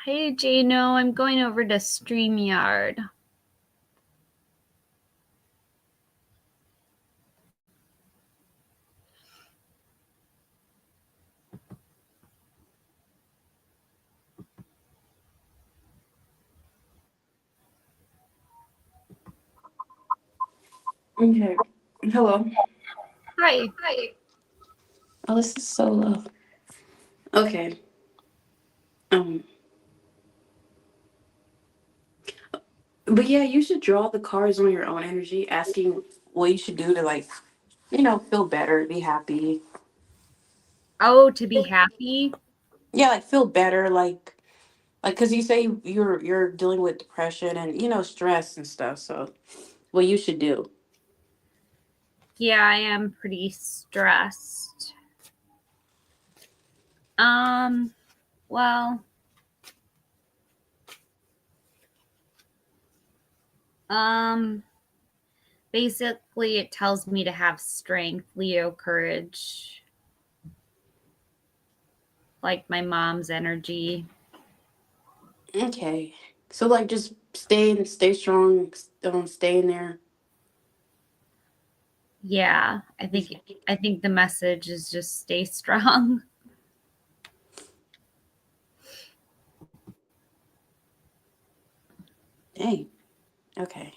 Hey, Jano, I'm going over to StreamYard. Okay. Hello. Hi. Hi. Oh, this is so low. Okay. Um. But yeah, you should draw the cards on your own energy, asking what you should do to feel better, be happy. Oh, to be happy? Yeah, like feel better, because you say you're dealing with depression and stress and stuff. So what you should do. Yeah, I am pretty stressed. Um, well, um, basically, it tells me to have strength, Leo, courage, like my mom's energy. Okay. So just stay strong, stay in there. Yeah, I think the message is just stay strong. Dang. Okay.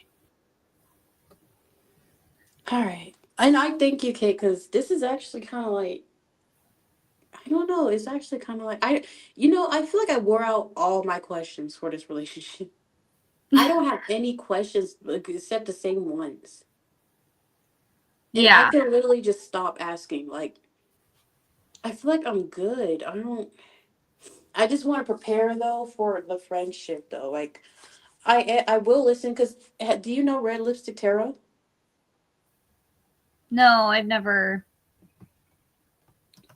All right. And I thank you, Kate, because this is actually kind of like I don't know. It's actually kind of like I feel like I wore out all my questions for this relationship. I don't have any questions except the same ones, and I Yeah, can literally just stop asking. Like I feel like I'm good. I don't. I just want to prepare though for the friendship though. Like I will listen because do you know Red Lipstick Tarot? no, I've never.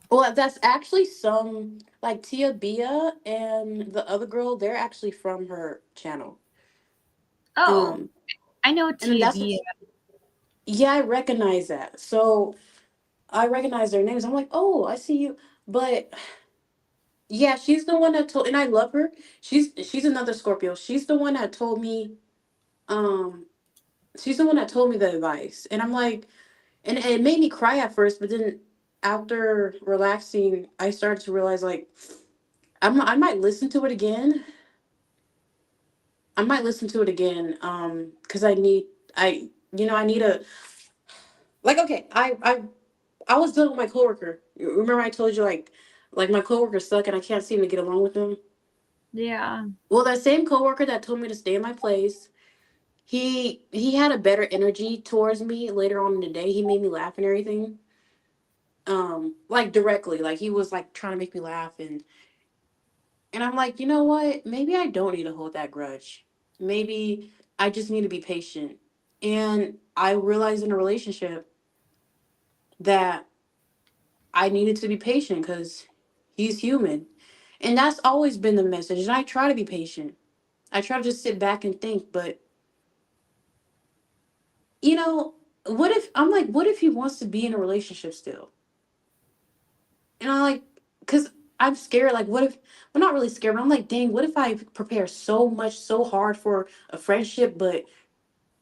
Well, that's actually some like Tia Bia and the other girl. They're actually from her channel. Oh, Um, I know and Tia that's B. Yeah, I recognize that. So I recognize their names. I'm like, oh, I see you. But yeah, she's the one that told, and I love her. She's another Scorpio. She's the one that told me, um, she's the one that told me the advice, and I'm like, and it made me cry at first, but then after relaxing, I started to realize like, I might listen to it again. I might listen to it again, because I need a okay. I was dealing with my coworker. Remember I told you like my coworker suck and I can't seem to get along with him. Yeah. Well, that same coworker that told me to stay in my place, he had a better energy towards me later on in the day. He made me laugh and everything. Like directly, like he was like trying to make me laugh and I'm like, you know what? Maybe I don't need to hold that grudge. Maybe I just need to be patient. And I realized in a relationship that I needed to be patient because he's human. And that's always been the message. And I try to be patient. I try to just sit back and think. But, you know, what if he wants to be in a relationship still? And I'm like, because I'm scared. Like, what if, I'm not really scared, but I'm like, dang, what if I prepare so much, so hard for a friendship, but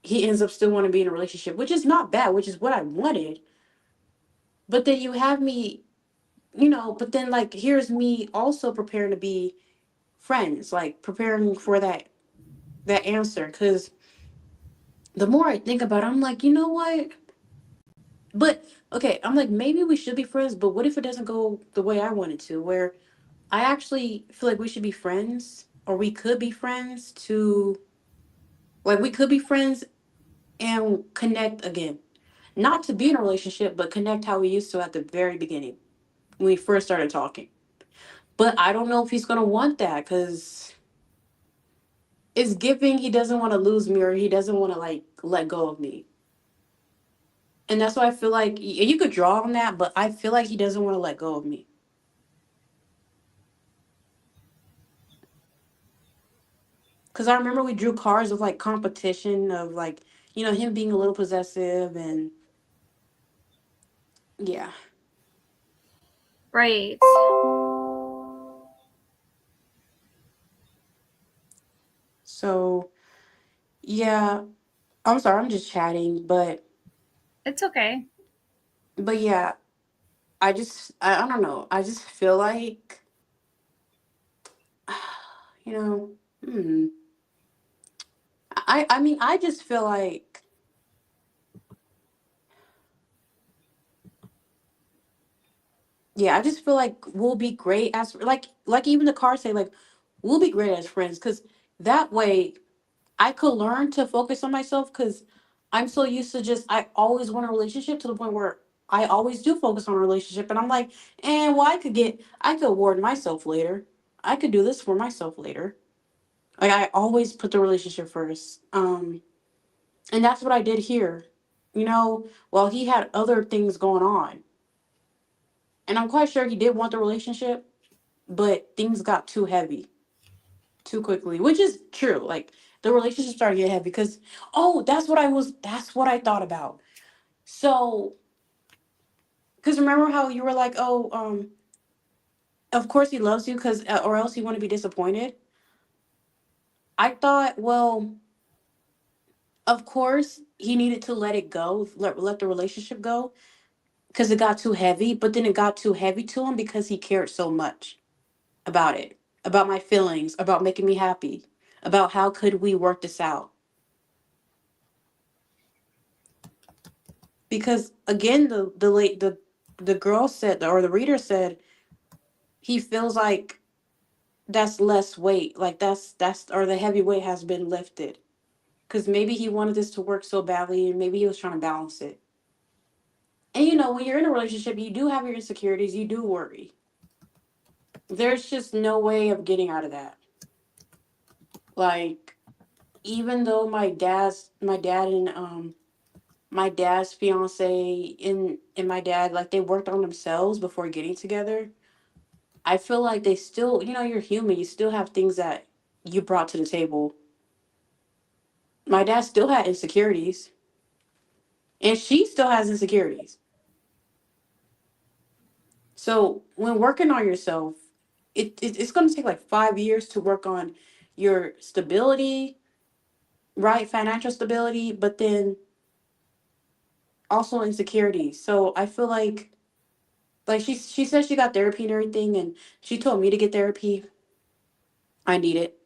he ends up still wanting to be in a relationship, which is not bad, which is what I wanted. But then you have me, but then like, here's me also preparing to be friends, like preparing for that answer. Because the more I think about it, I'm like, you know what? But okay, I'm like, maybe we should be friends. But what if it doesn't go the way I want it to? Where I actually feel like we should be friends, or we could be friends to like we could be friends and connect again. Not to be in a relationship, but connect how we used to at the very beginning when we first started talking. But I don't know if he's gonna want that because it's giving he doesn't want to lose me or he doesn't want to like let go of me. And that's why I feel like you could draw on that, but I feel like he doesn't want to let go of me. Because I remember we drew cards of like competition of like, him being a little possessive and yeah. Right. So yeah, I'm sorry, I'm just chatting, It's okay. but yeah, I don't know. I just feel like you know, hmm. I mean, I just feel like yeah, I just feel like we'll be great as like even the cards say like we'll be great as friends because that way I could learn to focus on myself because I'm so used to just I always want a relationship to the point where I always do focus on a relationship and I'm like, and well I could award myself later. I could do this for myself later. Like I always put the relationship first. And that's what I did here. You know, while he had other things going on. And I'm quite sure he did want the relationship, but things got too heavy too quickly, which is true. Like the relationship started to get heavy because oh, that's what I thought about. So, because remember how you were like, oh, of course he loves you because or else he wouldn't be disappointed. I thought, well, of course he needed to let it go, let the relationship go because it got too heavy, but then it got too heavy to him because he cared so much about it, about my feelings, about making me happy, about how could we work this out. Because again, the girl said or the reader said he feels like that's less weight, like that's or the heavy weight has been lifted. Because maybe he wanted this to work so badly, and maybe he was trying to balance it. And you know, when you're in a relationship, you do have your insecurities, you do worry. There's just no way of getting out of that. Like even though my dad and my dad's fiance and my dad like they worked on themselves before getting together. I feel like they still, you know, you're human. You still have things that you brought to the table. My dad still had insecurities, and she still has insecurities. So when working on yourself, it's going to take like 5 years to work on your stability, right? Financial stability, but then also insecurities. So I feel like she said she got therapy and everything, and she told me to get therapy. I need it,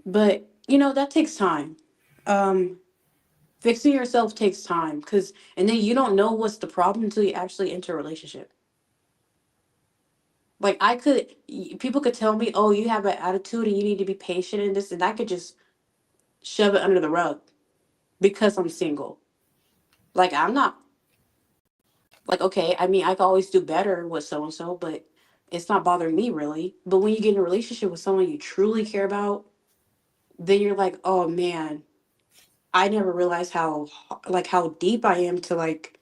but you know that takes time. Um, Fixing yourself takes time, because and then you don't know what's the problem until you actually enter a relationship. Like people could tell me, oh, you have an attitude and you need to be patient in this, and I could just shove it under the rug because I'm single. Like I'm not like okay. I mean, I could always do better with so and so, but it's not bothering me really. But when you get in a relationship with someone you truly care about, then you're like, oh man, I never realized how deep I am to like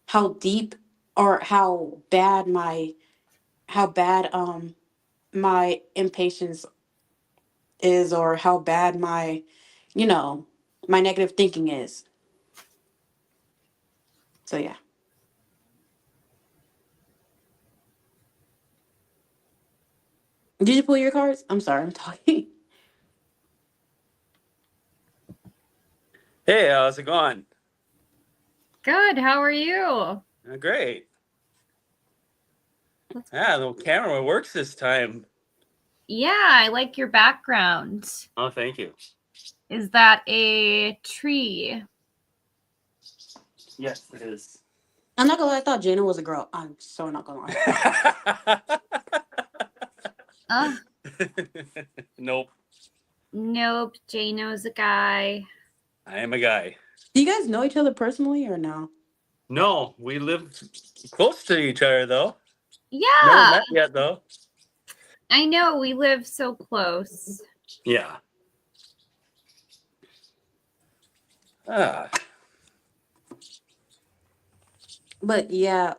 how deep or how bad my impatience is or how bad my you know my negative thinking is. So yeah. Did you pull your cards? I'm sorry, I'm talking. Hey, how's it going? Good. How are you? Great. That's- Yeah, the camera works this time. Yeah, I like your background. Oh, thank you. Is that a tree? Yes, it is. I'm not gonna lie, I thought Jana was a girl. I'm so not gonna lie. Uh, Nope, nope. Jano's a guy. I am a guy. Do you guys know each other personally or no? No, we live close to each other though. Never Yeah, met yet though. I know. We live so close. Yeah. Ah, But yeah,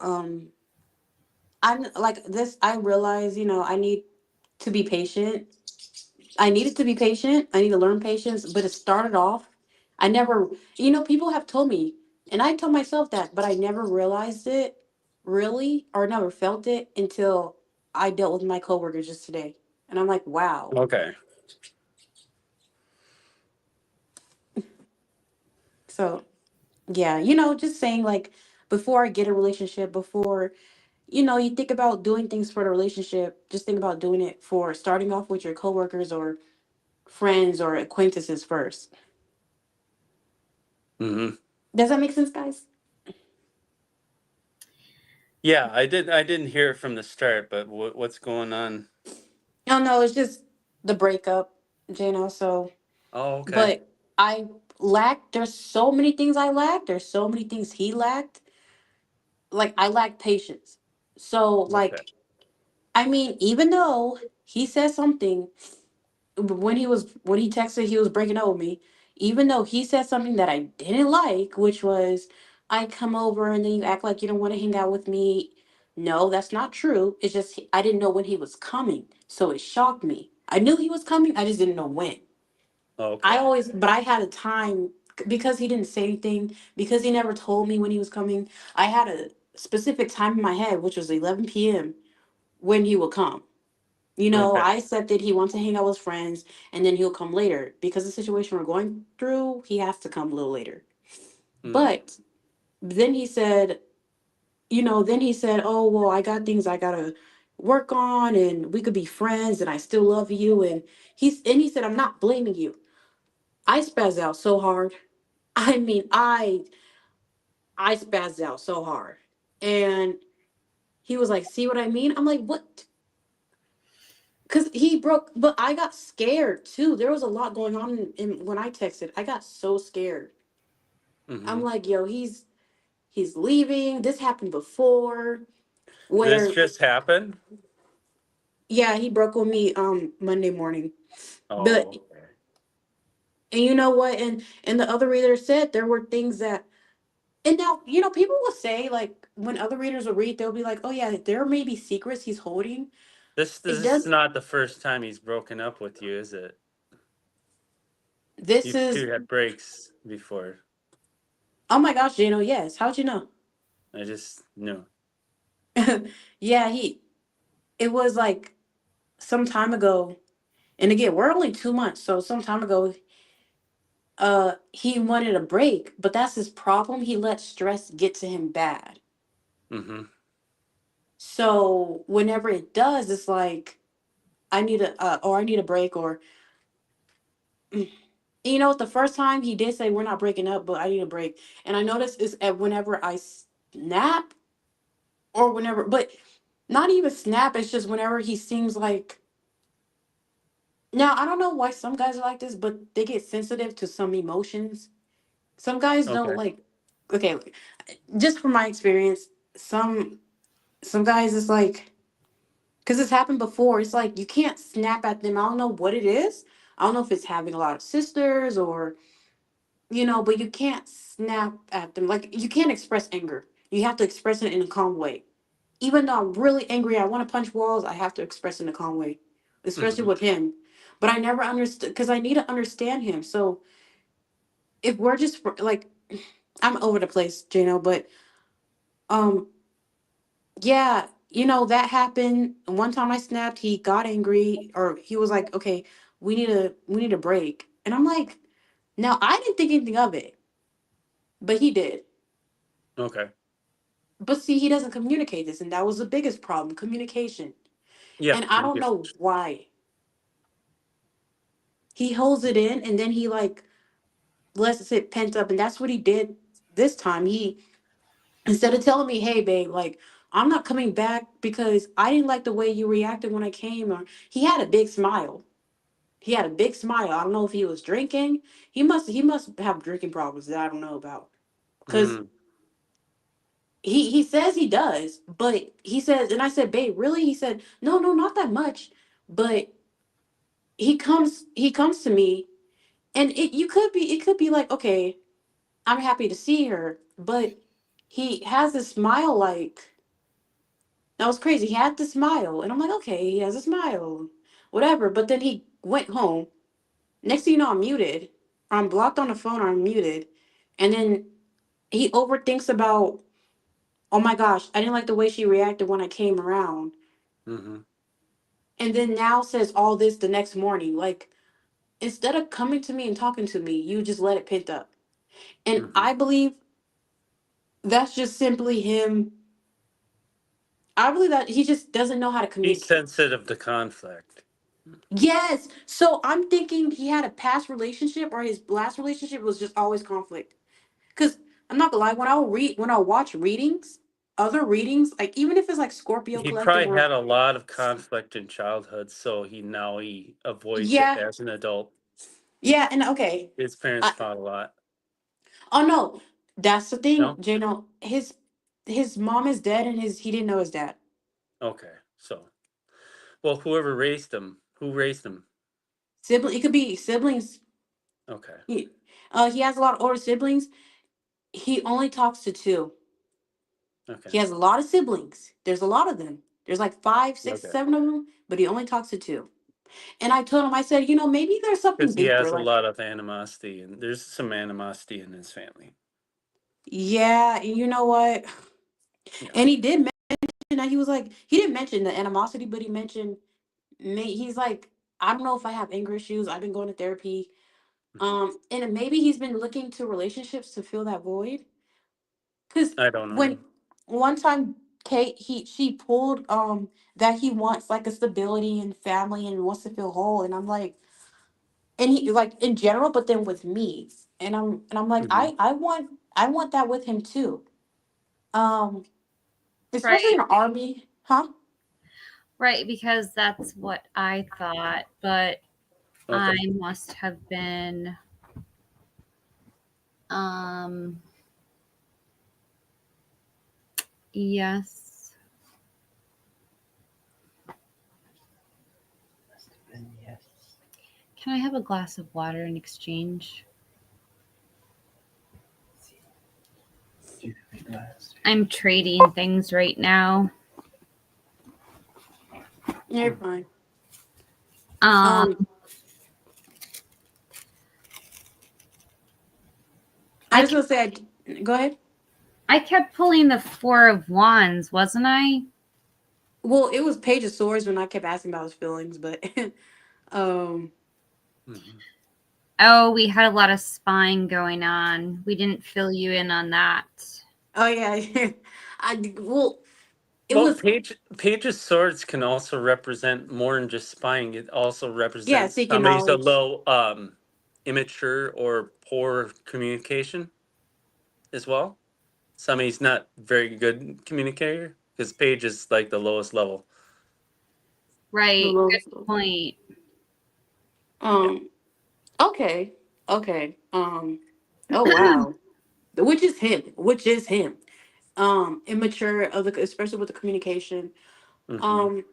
I'm like this. I realize, you know, I need to be patient. I needed to be patient. I need to learn patience. But it started off, I never, you know, people have told me, and I told myself that, but I never realized it really or never felt it until I dealt with my coworker just today. And I'm like, wow. okay. So yeah, just saying like before I get a relationship, before you think about doing things for the relationship, just think about doing it for starting off with your coworkers or friends or acquaintances first. Hmm. Does that make sense, guys? Yeah, I didn't hear it from the start, but what's going on? No, no, it's just the breakup, So, Oh, okay. but I there's so many things I lacked. There's so many things he lacked. Like, I lack patience. So, Okay. like, I mean, even though he said something when he texted he was breaking up with me, even though he said something that I didn't like, which was I come over and then you act like you don't want to hang out with me. No, that's not true. It's just I didn't know when he was coming, so it shocked me. I knew he was coming, I just didn't know when. Okay. But I had a time because he didn't say anything, because he never told me when he was coming. I had a specific time in my head, which was 11 p.m. when he will come. Okay. I accepted he wants to hang out with friends and then he'll come later because the situation we're going through, he has to come a little later. Mm. But then he said, oh, well, I got things I got to work on and we could be friends and I still love you. And he said, I'm not blaming you. I spazzed out so hard. I mean, I spazzed out so hard. And he was like, see what I mean? I'm like, what? Because he broke, but I got scared too. There was a lot going on when I texted. I got so scared. I'm Hmm. like, yo, he's leaving. This happened before. This Where just happened? Yeah, he broke with me Monday morning. But Oh, okay. and you know what? And the other reader said there were things that and now, people will say like when other readers will read, they'll be like, oh yeah, there may be secrets he's holding. This It is does not the first time he's broken up with you, is it? this You is two had breaks before. oh my gosh, Jano, yes. How'd you know? I just knew. Yeah, it was like some time ago, and again, we're only 2 months, so some time ago, he wanted a break, but that's his problem. He let stress get to him bad. Hmm. So whenever it does, it's like I need a break, or the first time he did say we're not breaking up, but I need a break, and I noticed it's at whenever I snap or whenever, but not even snap. It's just whenever he seems like. Now I don't know why some guys are like this, but they get sensitive to some emotions. Some guys don't Okay. like. Okay, just from my experience, some guys it's like because it's happened before. It's like you can't snap at them. I don't know what it is. I don't know if it's having a lot of sisters or but you can't snap at them. Like you can't express anger. You have to express it in a calm way. Even though I'm really angry, I want to punch walls. I have to express it in a calm way, especially Hmm. with him. But I never understood because I need to understand him. So if we're just like, I'm over the place, but um yeah, that happened. One time I snapped, he got angry, or he was like, okay, we need a break. And I'm like, now I didn't think anything of it, but he did. Okay. But see, he doesn't communicate this, and that was the biggest problem, communication. Yeah. And I don't know why. He holds it in and then he like lets it pent up, and that's what he did this time. He instead of telling me, hey babe, like I'm not coming back because I didn't like the way you reacted when I came, or he had a big smile. He had a big smile. I don't know if he was drinking. He must have drinking problems that I don't know about. Cause Mm. he says he does, but he says, and I said, babe, really? He said, no, no, not that much. But he comes to me, and it could be like, okay, I'm happy to see her, but he has a smile like that was crazy. He had the smile, and I'm like, okay, he has a smile, whatever. But then he went home. Next thing you know, I'm muted. I'm blocked on the phone, or I'm muted. And then he overthinks about, oh my gosh, I didn't like the way she reacted when I came around. Hmm. And then now says all this the next morning. Like, instead of coming to me and talking to me, you just let it pent up. And Mhm. I believe that's just simply him. I believe that he just doesn't know how to He's communicate. sensitive to conflict. Yes. So I'm thinking he had a past relationship or his last relationship was just always conflict. Cause I'm not gonna lie, when I watch readings, other readings, like even if it's like Scorpio He Collective probably or had a lot of conflict in childhood, so he avoids it yeah, as an adult. yeah, and okay. His parents I, fought a lot. oh no, that's the thing, No? Jano. His mom is dead and he didn't know his dad. Okay. So, well, whoever raised him, who raised him? Sibling, it could be siblings. Okay. He has a lot of older siblings. He only talks to two. Okay. He has a lot of siblings. There's a lot of them. There's like five, six, Okay. 7 of them, but he only talks to two. And I told him, I said, maybe there's something Because he deeper. has a Like, lot of animosity, and there's some animosity in his family. yeah, and you know what? Yeah. And he did mention that he was like, he didn't mention the animosity, but he mentioned, he's like, I don't know if I have anger issues. I've been going to therapy. Mhm. And maybe he's been looking to relationships to fill that void. Cause I don't when know. one time she pulled that he wants like a stability and family and wants to feel whole, and I'm like, and he like in general, but then with me, and I'm like, Mhm. I want that with him too. Um, especially Right. in the army, huh? Right, because that's what I thought, but I Okay. must have been um yes. Can I have a glass of water in exchange? I'm trading things right now. Yeah, you're fine. Um Um, I I was kept, gonna say, go ahead. I kept pulling the 4 of Wands, wasn't I? Well, it was Page of Swords when I kept asking about his feelings, but um, Mhm. Oh, we had a lot of spying going on. We didn't fill you in on that. oh yeah, well, it Well, was Page of Swords can also represent more than just spying. It also yeah, represents seeking somebody's a knowledge. low, immature or poor communication as well. Somebody's not very good communicator because Page is like the lowest level. The Right. Good lowest. point. Yeah. Um, okay, okay. Oh wow, which is him, immature of the, especially with the communication. Hmm. Um,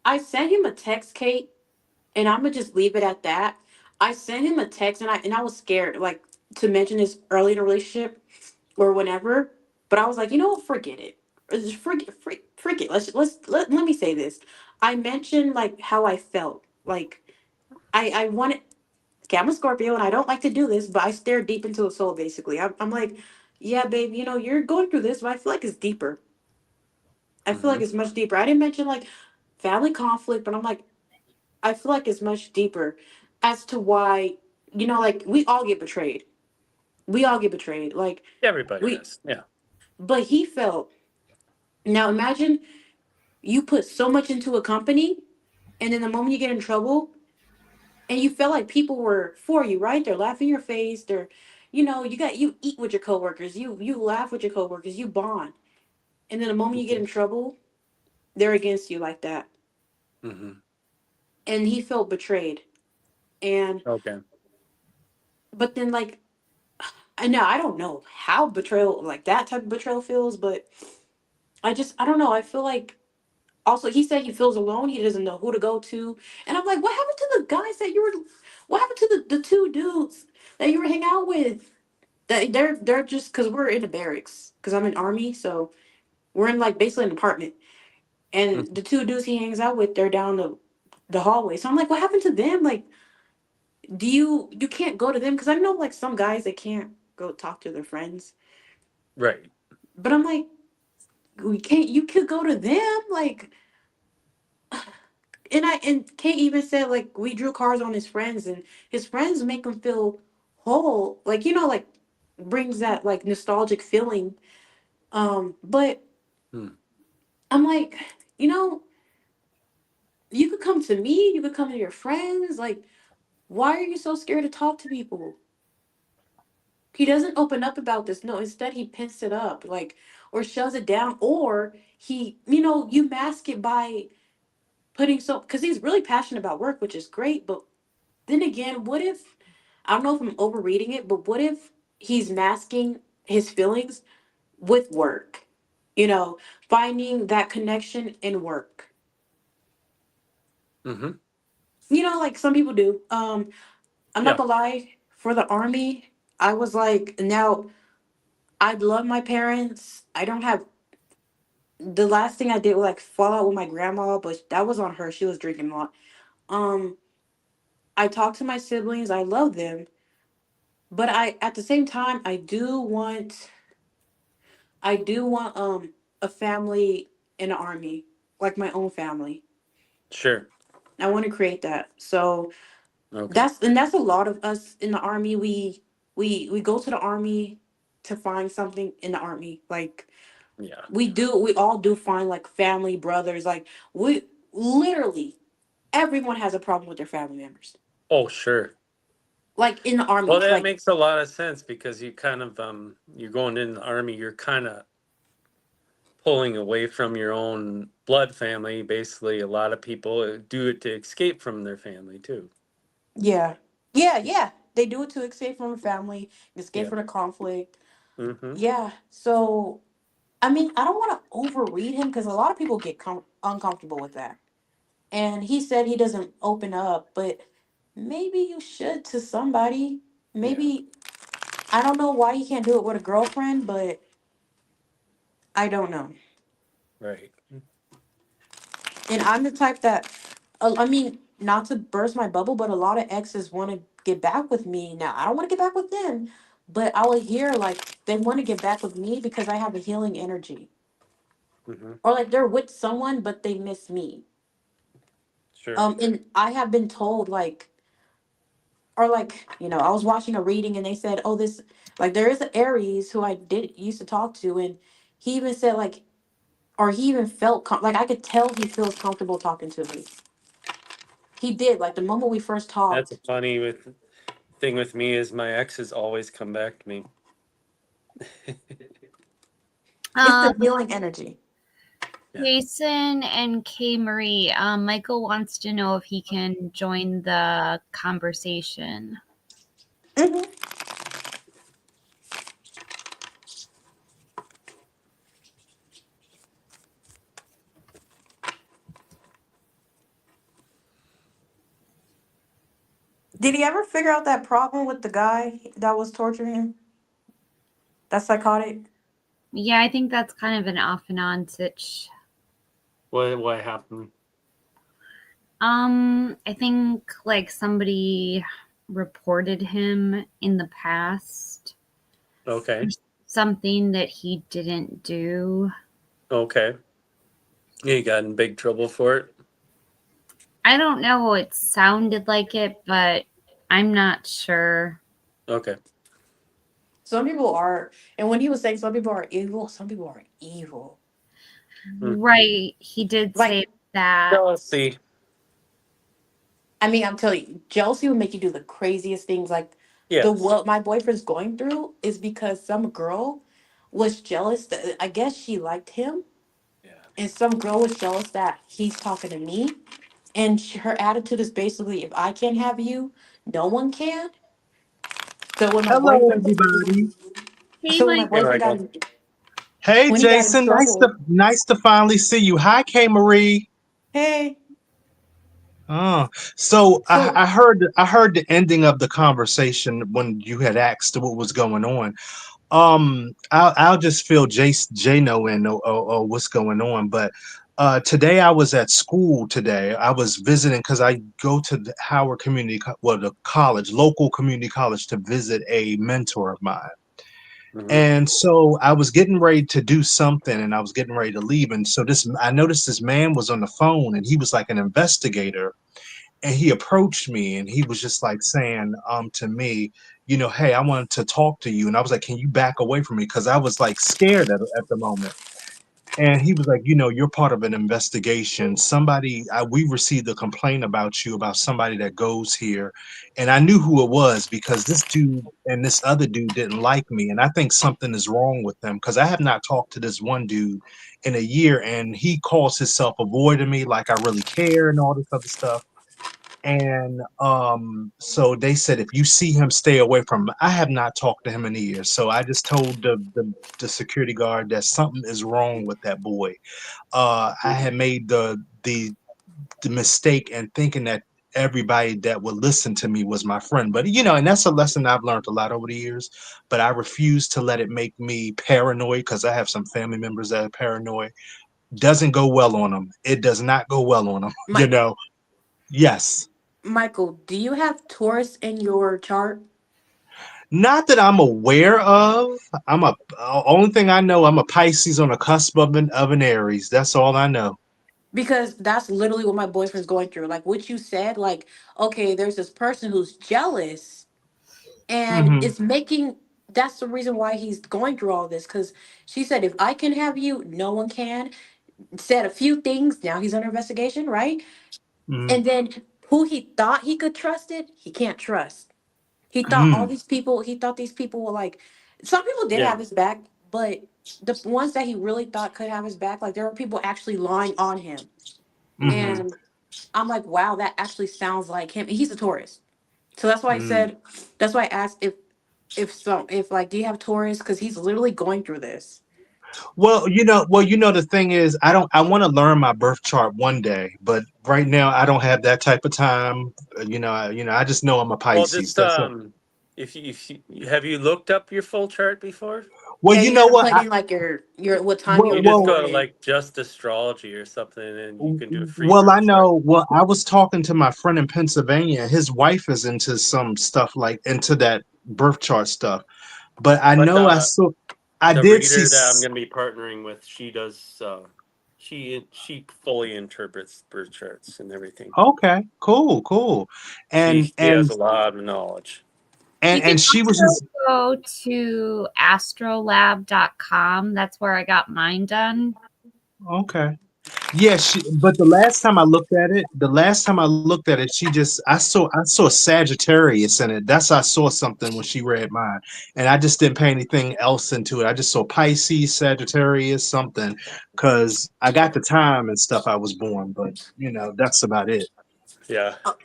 I sent him a text, Kate, and I'm gonna just leave it at that. I sent him a text, and I was scared, like to mention this early in a relationship or whenever, but I was like, what, forget it. Just forget. Let me say this. I mentioned like how I felt, like I wanted. Okay, I'm a Scorpio and I don't like to do this, but I stare deep into the soul. Basically, I'm like, yeah, babe, you're going through this, but I feel like it's deeper. I feel like Hmm. it's much deeper. I didn't mention like family conflict, but I'm like, I feel like it's much deeper as to why, like we all get betrayed. We all get betrayed. Like Everybody we, does. Yeah. but he felt. Now imagine you put so much into a company, and then the moment you get in trouble, and you felt like people were for you, right? They're laughing in your face. They're, you eat with your coworkers. You laugh with your coworkers. You bond, and then the moment you get Hmm. in trouble, they're against you like that. Hmm. And he felt betrayed. And Okay. but then like I know I don't know how betrayal like that type of betrayal feels, but I don't know. I feel like also he said he feels alone. He doesn't know who to go to. And I'm like, what happened to the guys that you were? What happened to the two dudes that you were hanging out with? That they're just because we're in the barracks because I'm in army, so we're in like basically an apartment. And Mhm. the two dudes he hangs out with, they're down the hallway. So I'm like, what happened to them? Like, do you can't go to them? Because I know like some guys they can't go talk to their friends. Right. But I'm like, we can't. You could go to them, like, and Kate even said like we drew cards on his friends, and his friends make him feel whole. Like like brings that like nostalgic feeling. But Hmm. I'm like, you know, you could come to me, you could come to your friends. Like, why are you so scared to talk to people? He doesn't open up about this. No, instead he pins it up, like, or shoves it down, or he, you mask it by putting so, because he's really passionate about work, which is great. But then again, what if, I don't know if I'm overreading it, but what if he's masking his feelings with work? You know, finding that connection in work. Mm-hmm. Like some people do. I'm not Yeah. gonna lie, for the army, I was like, now I love my parents. I don't have the last thing I did was like fall out with my grandma, but that was on her. She was drinking a lot. Um, I talk to my siblings. I love them, but I at the same time I do want a family in the army, like my own family. Sure. I want to create that. So Okay. that's a lot of us in the army. We go to the army to find something in the army. Like Yeah. we all do find like family, brothers. Like we literally everyone has a problem with their family members. Oh, sure. Like in the Well, army, that like makes a lot of sense because you kind of you're going in the army, you're kind of pulling away from your own blood family. Basically, a lot of people do it to escape from their family too. yeah, yeah. They do it to escape from the family, escape Yeah. from the conflict. Mm-hmm. Yeah. So I mean, I don't want to overread him because a lot of people get uncomfortable with that. And he said he doesn't open up, but maybe you should to somebody. Yeah. Maybe I don't know why he can't do it with a girlfriend, but I don't know. Right. And I'm the type that, I mean, not to burst my bubble, but a lot of exes want to get back with me. Now, I don't want to get back with them, but I will hear like they want to get back with me because I have a healing energy. Mm-hmm. Or like they're with someone, but they miss me. Sure. And I have been told like, or like, I was watching a reading and they said, oh, this, like, there is an Aries who I did used to talk to, and he even said, like, or he even felt, like, I could tell he feels comfortable talking to me. He did, like, the moment we first That's a talked. funny thing with me is my exes always come back to me. It's the Um, healing energy. Yeah. Jason and Kay Marie, Michael wants to know if he can join the conversation. Hmm. Did he ever figure out that problem with the guy that was torturing him? That psychotic? Yeah, I think that's kind of an off and on sitch. What happened? I think like somebody reported him in the past Okay. for something that he didn't do. Okay. You got in big trouble for it. I don't know, it sounded like it, but I'm not sure. Okay. Some people are, and when he was saying some people are evil, some people are evil. Mm. Right. He did Like, say that. Jealousy. I mean, I'm telling you, jealousy will make you do the craziest things. Like the Yes. what my boyfriend's going through is because some girl was jealous that I guess she liked him, Yeah. and some girl was jealous that he's talking to me, and her attitude is basically, if I can't have you, no one can. So when my Hello, boyfriend, everybody. Hey, so when my Mike. Hey, boyfriend got Michael. in, Hey, when he got in Jason. trouble, Nice to finally see you. Hi, Kay Marie. hey, Oh, so so I heard the ending of the conversation when you had asked what was going on. I'll just fill Jano in or what's going on. But today I was at school today. I was visiting because I go to the Howard Community, the college, local community college, to visit a mentor of mine. Mm-hmm. And so I was getting ready to do something and I was getting ready to leave. And so I noticed this man was on the phone and he was like an investigator. and he approached me and he was just like saying to me, you know, hey, I wanted to talk to you. And I was like, can you back away from me? Because I was like scared at the moment. And he was like, you know, you're part of an investigation. We received a complaint about you, about somebody that goes here. And I knew who it was because this dude and this other dude didn't like me. And I think something is wrong with them because I have not talked to this one dude in a year. And he calls himself avoiding me like I really care and all this other stuff. And so they said, if you see him, stay away from him. I have not talked to him in a year. So I just told the security guard that something is wrong with that boy. I had made the mistake in thinking that everybody that would listen to me was my friend. But you know, and that's a lesson I've learned a lot over the years. But I refuse to let it make me paranoid because I have some family members that are paranoid. Doesn't go well on them. It does not go well on them. You Mike, know. Yes. Michael, do you have Taurus in your chart? Not that I'm aware of. Only thing I know, I'm a Pisces on the cusp of an Aries. That's all I know. Because that's literally what my boyfriend's going through. Like what you said, like, okay, there's this person who's jealous and Hmm. it's making that's the reason why he's going through all this. Because she said, if I can have you, no one can. Said a few things. Now he's under investigation, right? Hmm. And then who he thought he could trust it, he can't trust. He thought all Hmm. these people, he thought these people were like, some people did Yeah. have his back, but the ones that he really thought could have his back, like there were people actually lying on him. Hmm. And I'm like, wow, that actually sounds like him. And he's a Taurus. So that's why I Hmm. said, that's why I asked if like, do you have Taurus? Because he's literally going through this. Well, the thing is, I want to learn my birth chart one day, but right now I don't have that type of time. I just know I'm a Well, Pisces. just That's it. if you have you looked up your full chart before? Well, Yeah, you you know gotta what? put in like your what time you Well, were You just well, go to born in. like just astrology or something, and you can do a free well, I birth chart. know. Well, I was talking to my friend in Pennsylvania. His wife is into some stuff like into that birth chart stuff. But I But know I the did see. reader that I'm going to be partnering with, she does. She fully interprets birth charts and everything. Okay, cool, cool. She And she has and a lot of knowledge. and You can and she was also just go to astrolab.com. That's where I got mine done. okay. Yeah, but the last time I looked at it, I saw Sagittarius in it. I saw something when she read mine. And I just didn't pay anything else into it. I just saw Pisces, Sagittarius, something, because I got the time and stuff I was born, but that's about it. Yeah. Oh,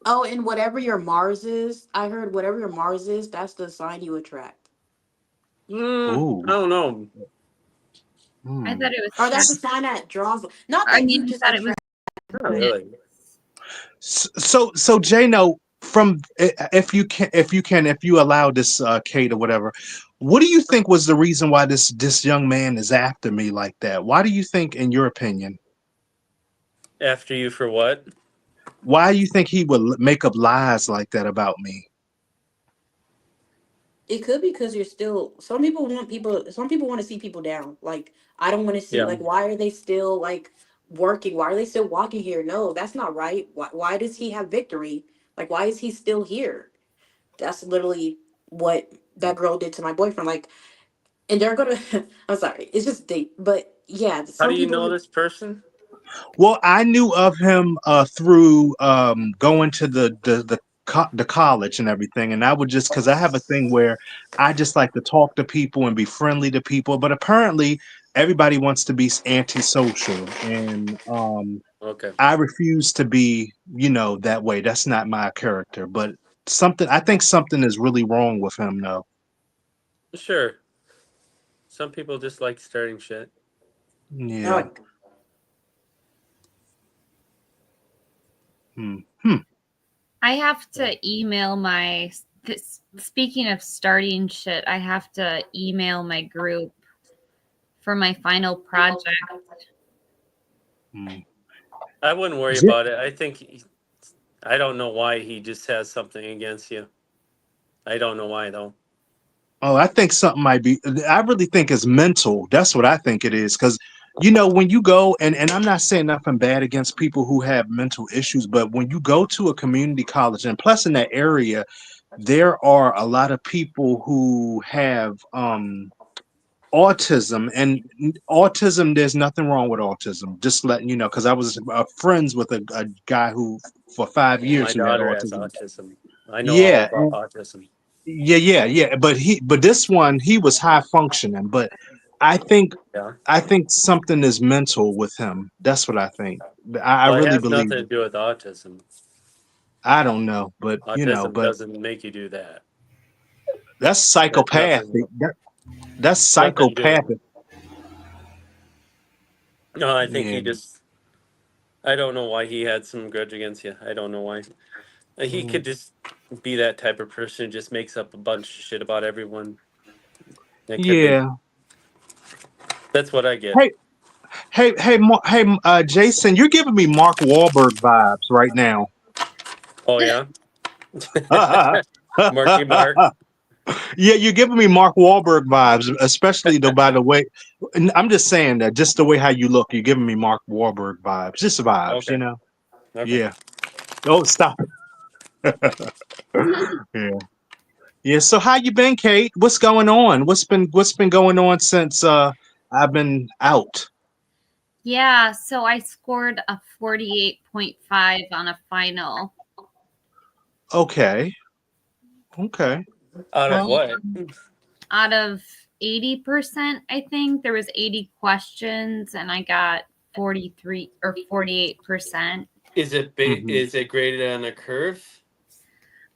oh, and whatever your Mars is, I heard whatever your Mars is, that's the sign you attract. I Ooh. don't know. I Hmm. thought it was Or that's the Saturday. sign that draws. Not I that you mean, I just thought it was attract. Not really. So Jano, from if you allow this Kate or whatever, what do you think was the reason why this young man is after me like that? Why do you think, in your opinion, After you for what? why do you think he would make up lies like that about me? It could be because you're still. Some people want people. Some people want to see people down. Like I don't want to see. Yeah. Like why are they still like working? Why are they still walking here? No, that's not right. Why does he have victory? Like why is he still here? That's literally what that girl did to my boyfriend. Like, and they're gonna. I'm sorry. It's just they. But yeah, How do some you people. know this person? Well, I knew of him through going to the college and everything, and I would just because I have a thing where I just like to talk to people and be friendly to people, but apparently everybody wants to be antisocial, and Okay. I refuse to be, that way. That's not my character. But I think something is really wrong with him, though. Sure. Some people just like starting shit. Yeah. Oh, Hmm. Hmm. I have to email speaking of starting shit, I have to email my group for my final project. Hmm. I wouldn't worry J- about it. I don't know why he just has something against you. I don't know why though. Oh, I think something might be. I really think it's mental. That's what I think it is. Because when you go, and I'm not saying nothing bad against people who have mental issues, but when you go to a community college, and plus in that area, there are a lot of people who have autism, and autism, there's nothing wrong with autism, just letting you know, because I was friends with a guy who for 5 years My who had daughter has autism. autism. I know all Yeah, about autism. yeah, but this one, he was high functioning, but I think Yeah. something is mental with him. That's what I think. I Well, it really has believe nothing to it. do with autism. I don't know, but Autism doesn't make you do that. that's That's psychopathic. nothing. That's Nothing to do with. psychopathic. No, I think Yeah. he just. I don't know why he had some grudge against you. I don't know why. He Mm. could just be that type of person who just makes up a bunch of shit about everyone. It could be. Yeah. That's what I get. Hey, Jason, you're giving me Mark Wahlberg vibes right now. Oh yeah, Marky Mark. Yeah, you're giving me Mark Wahlberg vibes, especially though. By the way, I'm just saying that just the way how you look, you're giving me Mark Wahlberg vibes, just vibes, Okay. Okay. Yeah. Oh, stop it. Yeah. Yeah. So how you been, Kate? What's going on? What's been going on since I've been out? Yeah, so I scored a 48.5 on a final. Okay. Okay. Out of Well, what? Out of 80%, I think there was 80 questions and I got 43 or 48%. Is it mhm. is it graded on a curve?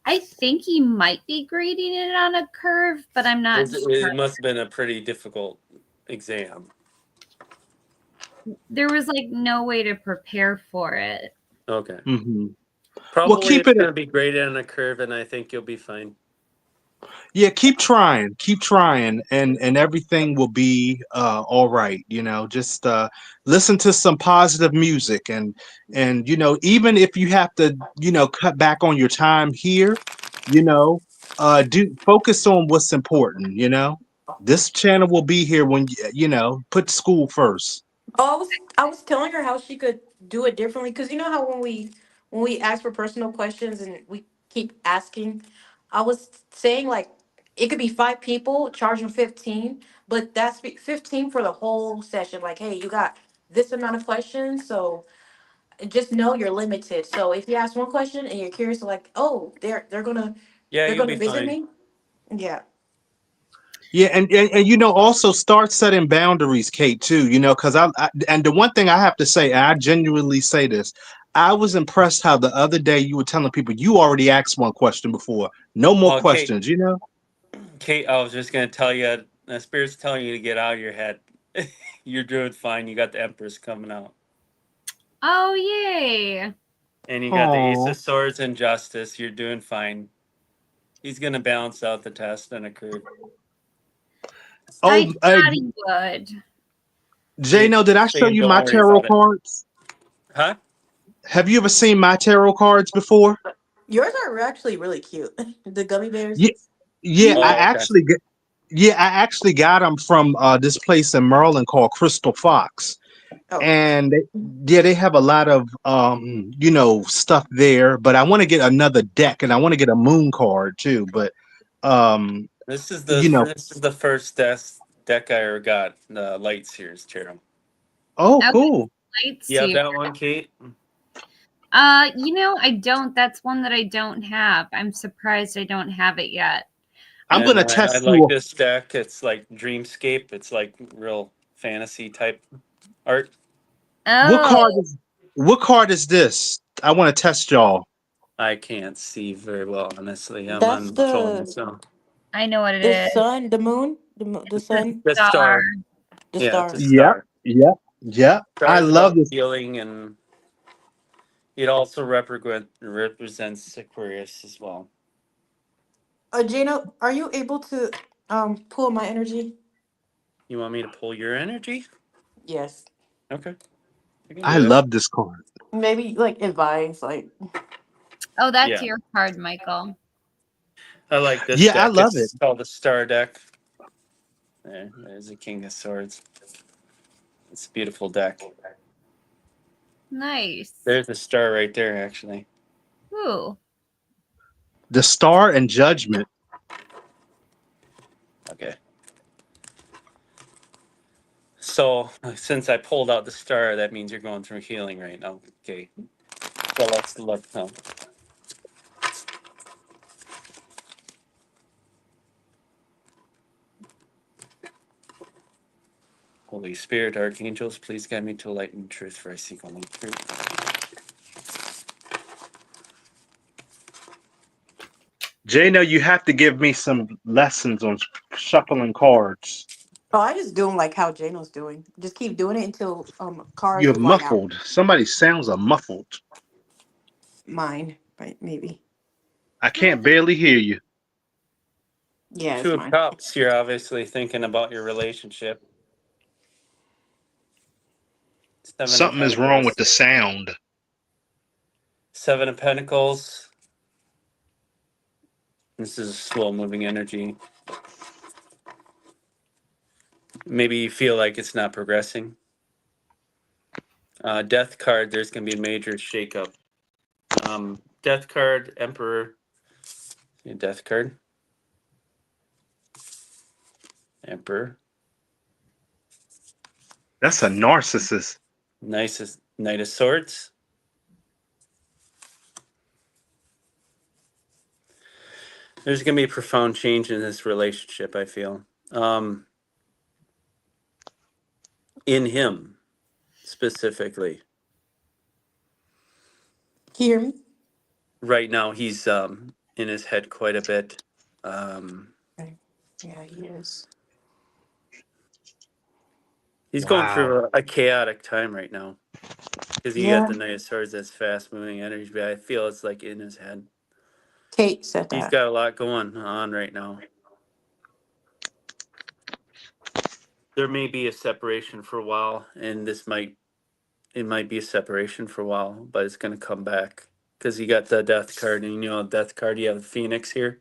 I think he might be grading it on a curve, but I'm not sure. It must have been a pretty difficult exam. There was like no way to prepare for it. Okay. Mhm. Probably Well, keep it's it. going to be graded on a curve, and I think you'll be fine. Yeah, keep trying, and everything will be all right. Just listen to some positive music, and even if you have to cut back on your time here, do focus on what's important. This channel will be here when put school first. Oh, I was telling her how she could do it differently because you know how when we ask for personal questions and we keep asking, I was saying like it could be 5 people, charge them 15, but that's 15 for the whole session. Like, hey, you got this amount of questions, so just know you're limited. So if you ask one question and you're curious, like, oh, they're gonna Yeah, they're you'll gonna be visit fine. me, yeah. Yeah, and also start setting boundaries, Kate, too. Because and the one thing I have to say, and I genuinely say this, I was impressed how the other day you were telling people you already asked one question before, no more Oh, Kate, questions. Kate, I was just going to tell you, the spirit's telling you to get out of your head. You're doing fine. You got the Empress coming out, Oh, yay. and you got the Ace Oh, of Swords and Justice. You're doing fine. He's going to balance out the test on a curve. I oh, thought he would. Keep Jano, did I show saying you don't my worry tarot about it. cards? Huh? Have you ever seen my tarot cards before? Yours are actually really cute. The gummy bears. Yeah, yeah, I Oh, okay. actually, yeah, I actually got them from this place in Maryland called Crystal Fox. Oh, And they have a lot of stuff there, but I want to get another deck, and I want to get a moon card too, but um This is you know the first deck I ever got. The Light Series tarot. oh, Okay, cool. lights You have here. that one, Kate? I don't. That's one that I don't have. I'm surprised I don't have it yet. I'm I And gonna I test like you. this deck. It's like Dreamscape. It's like real fantasy type art. Oh, What card is this? I want to test y'all. I can't see very well, honestly. I'm that's on the phone, the so I know what it the is. sun, the moon, the sun, the Star. star. the Yeah, it's a star. Yep, star. yep, yep. Star I is love about this. healing, and it also represents Aquarius as well. Jano, are you able to pull my energy? You want me to pull your energy? Yes. Okay, I can I do that. love this card. Maybe like advice, like Oh, that's Yeah, your card, Michael. I like this Yeah, I deck. love it. It's called the Star deck. There's a King of Swords. It's a beautiful deck. Nice. There's a star right there, actually. Ooh. The Star and Judgment. Okay. So since I pulled out the star, that means you're going through healing right now. Okay. So let's look now. Holy Spirit, archangels, please guide me to light and truth, for I seek only truth. Jano, you have to give me some lessons on shuffling cards. Oh, I just do them like how Jano's doing. Just keep doing it until cards You're run out. muffled. Somebody's sounds are muffled. Mine, right? Maybe. I can't barely hear you. Yeah, it's Two of mine. Cups, you're obviously thinking about your relationship. Seven of Something is wrong with Pentacles. the sound. Seven of Pentacles. This is a slow moving energy. Maybe you feel like it's not progressing. Death card, there's going to be a major shakeup. Death card, Emperor. Death card. Emperor. That's a narcissist. Nicest Knight of Swords. There's going to be a profound change in this relationship, I feel. In him, specifically. Can you hear me? Right now, he's in his head quite a bit. Yeah, he is. He's going Wow. through a chaotic time right now. Because you Yeah. got the Knight of Swords, that's fast-moving energy, but I feel it's like in his head. Kate said He's that. got a lot going on right now. There may be a separation for a while, and it might be a separation for a while, but it's going to come back. Because you got the Death card, and Death card, you have the Phoenix here.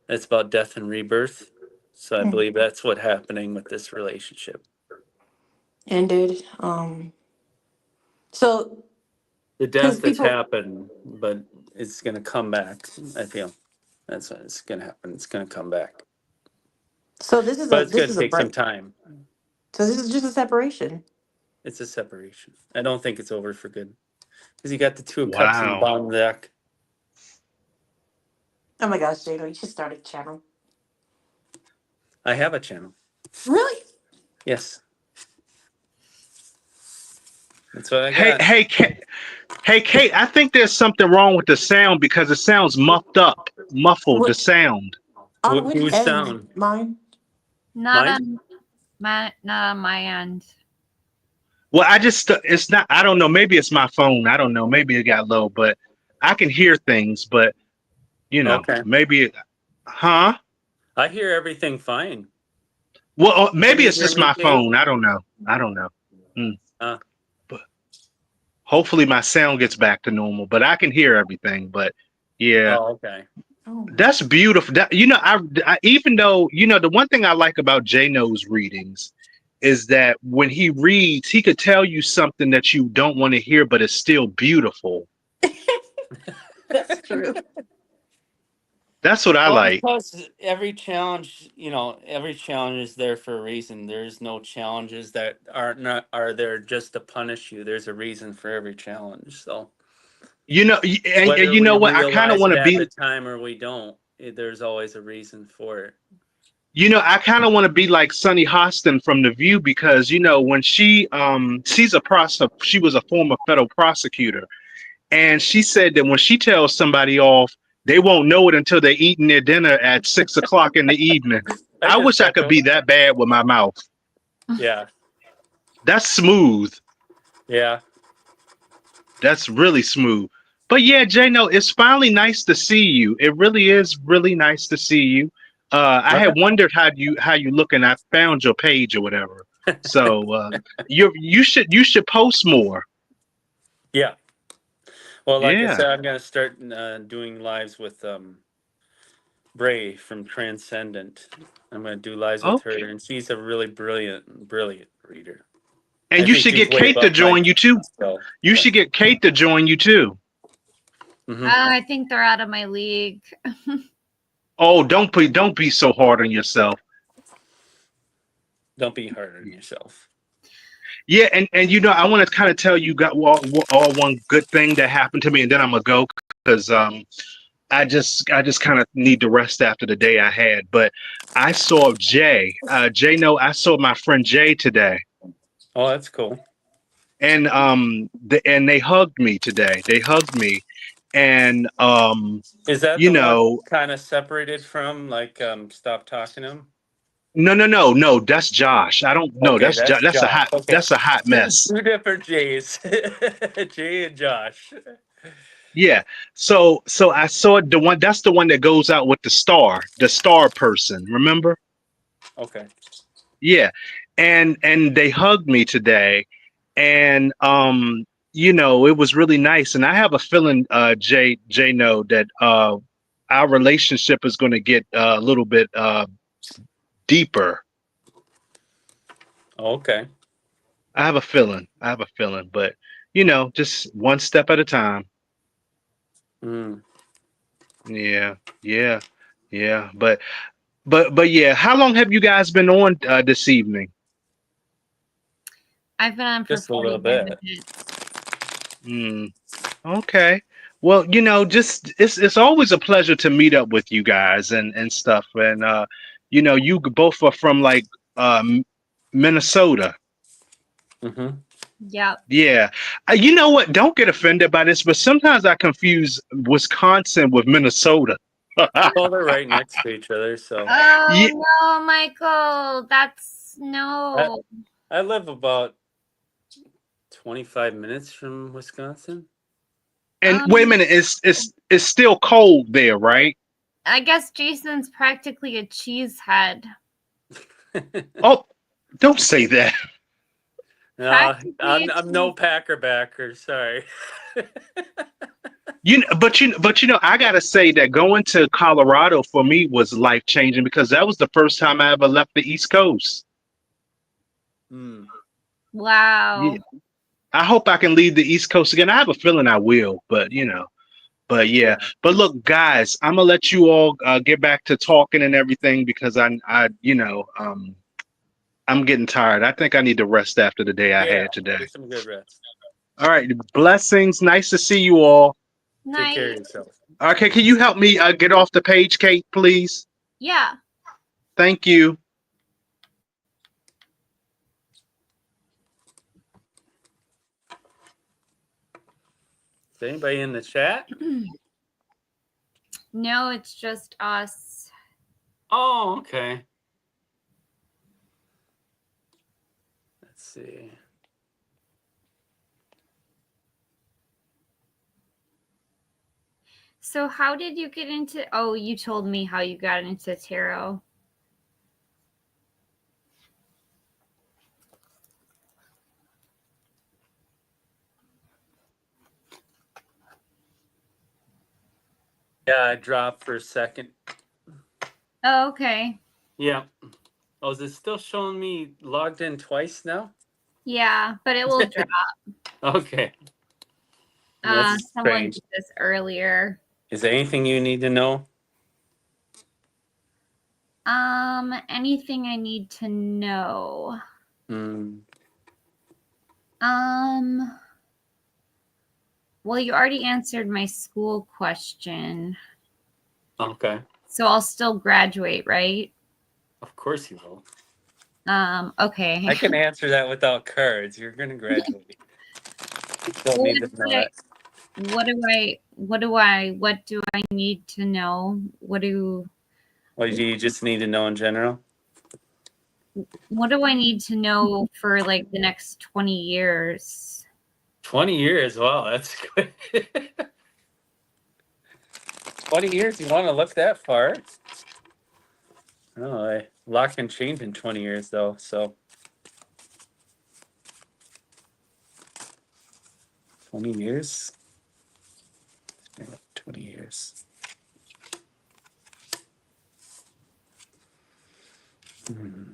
That's about death and rebirth. So I believe that's what's happening with this relationship. Ended. So The because death has people. happened, but it's going to come back, I feel. That's what it's going to happen. It's going to come back. So this is But a it's going this to is a take some break. time. So this is just a separation. It's a separation. I don't think it's over for good. Because you got the Two of Cups in the Wow. bottom of the deck. Oh my gosh, Jado, you should start a channel. I have a channel. Really? Yes. That's what I Hey, got. hey, Kate, I think there's something wrong with the sound because it sounds muffled, the What sound. on which Whose end? sound? Mine. Not Mine? on my end. Well, it's not, I don't know. Maybe it's my phone. I don't know. Maybe it got low, but I can hear things, but Okay. maybe, huh? I hear everything fine. Well, Can maybe you it's hear just me, my Kate? phone. I don't know. Uh, But hopefully my sound gets back to normal, but I can hear everything. But yeah, oh, okay. Oh. that's beautiful. I even though, the one thing I like about Jano's readings is that when he reads, he could tell you something that you don't want to hear, but it's still beautiful. That's true. That's what I Well, like. because every challenge, every challenge is there for a reason. There's no challenges that are there just to punish you. There's a reason for every challenge. So And whether you we know what? I kind of realize want it to at be, the time or we don't, there's always a reason for it. I kind of want to be like Sunny Hostin from The View because, when she's she was a former federal prosecutor. And she said that when she tells somebody off, they won't know it until they're eating their dinner at 6 o'clock in the evening. I I just wish I got could to, be that bad with my mouth. yeah, That's smooth. yeah. That's really smooth. But yeah, Jano, it's finally nice to see you. It really is really nice to see you. I Okay. had wondered how you look, and I found your page or whatever. So you should post more. Yeah. Well, like I Yeah. said, I'm gonna start doing lives with Bray from Transcendent. I'm gonna do lives with her, Okay. and she's a really brilliant reader. And I you think should he's get way Kate to above my join you too. skill. You should get Kate to join you too. Mhm. I think they're out of my league. Oh, don't be so hard on yourself. Don't be hard on yourself. Yeah, and you know, I want to kind of tell you got all one good thing that happened to me, and then I'm gonna go because I just kind of need to rest after the day I had. But I saw Jay. Jay, no, I saw my friend Jay today, Oh, that's cool. and and they hugged me today. They hugged me, and Is that you the one know, kind of separated from like stop talking to him? no, that's Josh. I don't know. Okay, That's that's Josh. Okay. That's a hot mess. Two different J's. Jay and Josh. Yeah. So I saw the one. That's the one that goes out with the star person. Remember? Okay. Yeah. And they hugged me today, and you know, it was really nice. And I have a feeling, Jay, know that our relationship is going to get a little bit deeper. Okay. I have a feeling. I have a feeling, but you know, just one step at a time. Mm. Yeah. Yeah. Yeah. But yeah, how long have you guys been on this evening? I've been on for Just a little 45 bit. minutes. Hmm. Okay. Well, you know, just it's always a pleasure to meet up with you guys and stuff. And you know, you both are from like Minnesota. Mm-hmm. Yep. Yeah. You know what? Don't get offended by this, but sometimes I confuse Wisconsin with Minnesota. Well, they're right next to each other, so Yeah. Oh no, Michael. That's I, no. I live about 25 minutes from Wisconsin. And wait a minute, it's still cold there, right? I guess Jason's practically a cheesehead. Oh, don't say that. No, Practically a I'm no Packer backer. Sorry. But you know, I gotta say that going to Colorado for me was life changing because that was the first time I ever left the East Coast. Mm. Yeah, Wow. I hope I can leave the East Coast again. I have a feeling I will, but you know, but yeah. Yeah. But look, guys, I'm gonna let you all get back to talking and everything because you know, I'm getting tired. I think I need to rest after the day I Yeah. had today. Get some good rest. All right, blessings. Nice to see you all. Take care Nice. of yourself. Okay, can you help me get off the page, Kate, please? Yeah. Thank you. Is anybody in the chat? No, it's just us. Oh, okay. Let's see. So how did you get into oh, you told me how you got into tarot. Yeah, I dropped for a second. Oh, okay. Yeah. Oh, is it still showing me logged in twice now? Yeah, but it will drop. Okay. That's Someone strange. did this earlier. Is there anything you need to know? Anything I need to know. Mm, Well, you already answered my school question. okay. So I'll still graduate, right? Of course you will. Okay. I can answer that without cards. You're going to graduate. You don't What need to know that. what do I need to know? What do you just need to know in general? What do I need to know for like the next 20 years? 20 years. Wow, that's good. 20 years? You want to look that far? Oh, a lot can change in 20 years, though. So 20 years? 20 years. Hmm.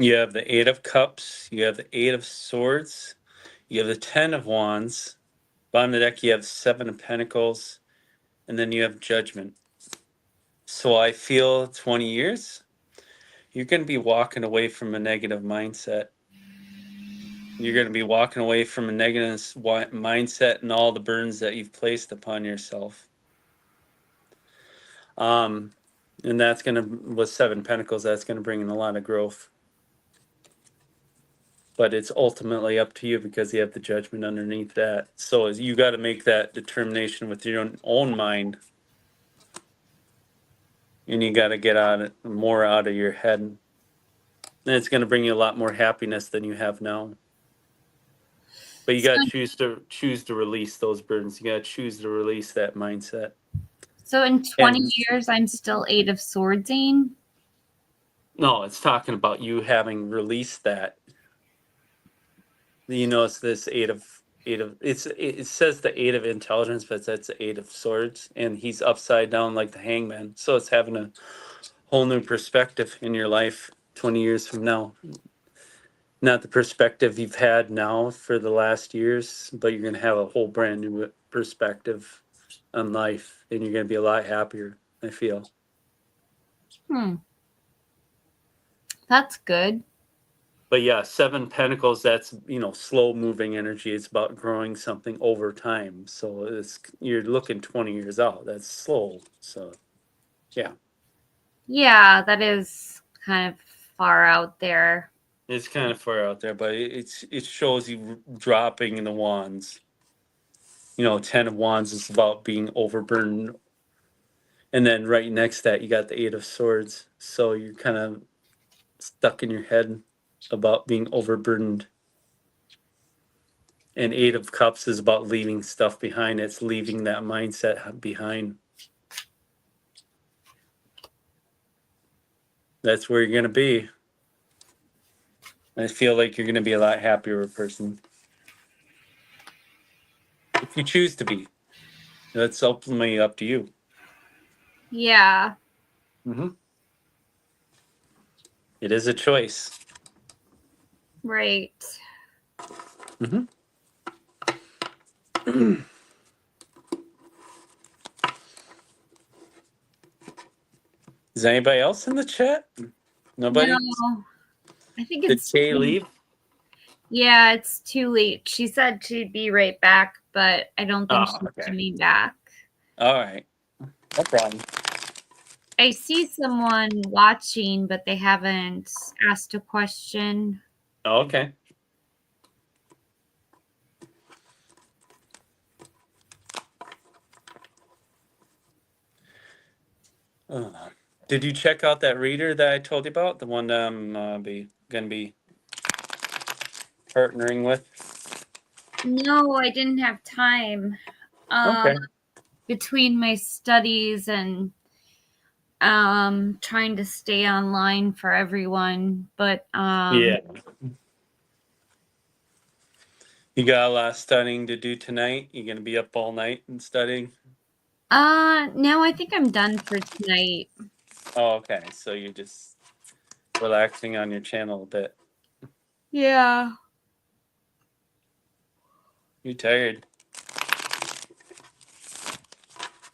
You have the Eight of Cups, you have the Eight of Swords, you have the Ten of Wands. Bottom of the deck, you have Seven of Pentacles, and then you have Judgment. So I feel 20 years, you're going to be walking away from a negative mindset. You're going to be walking away from a negative mindset and all the burdens that you've placed upon yourself. And that's going to, with Seven Pentacles, that's going to bring in a lot of growth. But it's ultimately up to you because you have the Judgment underneath that. So you got to make that determination with your own mind. And you got to get more out of your head. And it's going to bring you a lot more happiness than you have now. But you got to choose to release those burdens. You got to choose to release that mindset. So in 20 And- years, I'm still Eight of Swordsing. No, it's talking about you having released that. You know, it's this it says the Eight of Intelligence, but that's the Eight of Swords, and he's upside down like the Hangman. So it's having a whole new perspective in your life 20 years from now. Not the perspective you've had now for the last years, but you're going to have a whole brand new perspective on life, and you're going to be a lot happier, I feel. That's good. But yeah, Seven Pentacles, that's, slow moving energy. It's about growing something over time. So you're looking 20 years out. That's slow. So yeah, Yeah, that is kind of far out there. it's kind of far out there, but it shows you dropping in the wands. Ten of Wands is about being overburdened. And then right next to that, you got the Eight of Swords. So you're kind of stuck in your head about being overburdened. And Eight of Cups is about leaving stuff behind. It's leaving that mindset behind. That's where you're going to be. I feel like you're going to be a lot happier person. If you choose to be. That's ultimately up to you. Yeah. Mm-hmm. It is a choice. Right. Mm-hmm. Is anybody else in the chat? Nobody? No, I think Did it's Kay leave? Yeah, it's too late. She said she'd be right back, but I don't think Oh, she's okay. coming back. All right. No problem. I see someone watching, but they haven't asked a question. Oh, okay. Did you check out that reader that I told you about? The one that I'm gonna be partnering with? No, I didn't have time. Okay. Between my studies and trying to stay online for everyone, but Yeah. You got a lot of studying to do tonight? You gonna be up all night and studying? no, I think I'm done for tonight. Oh, okay. So you're just relaxing on your channel a bit. Yeah. You tired?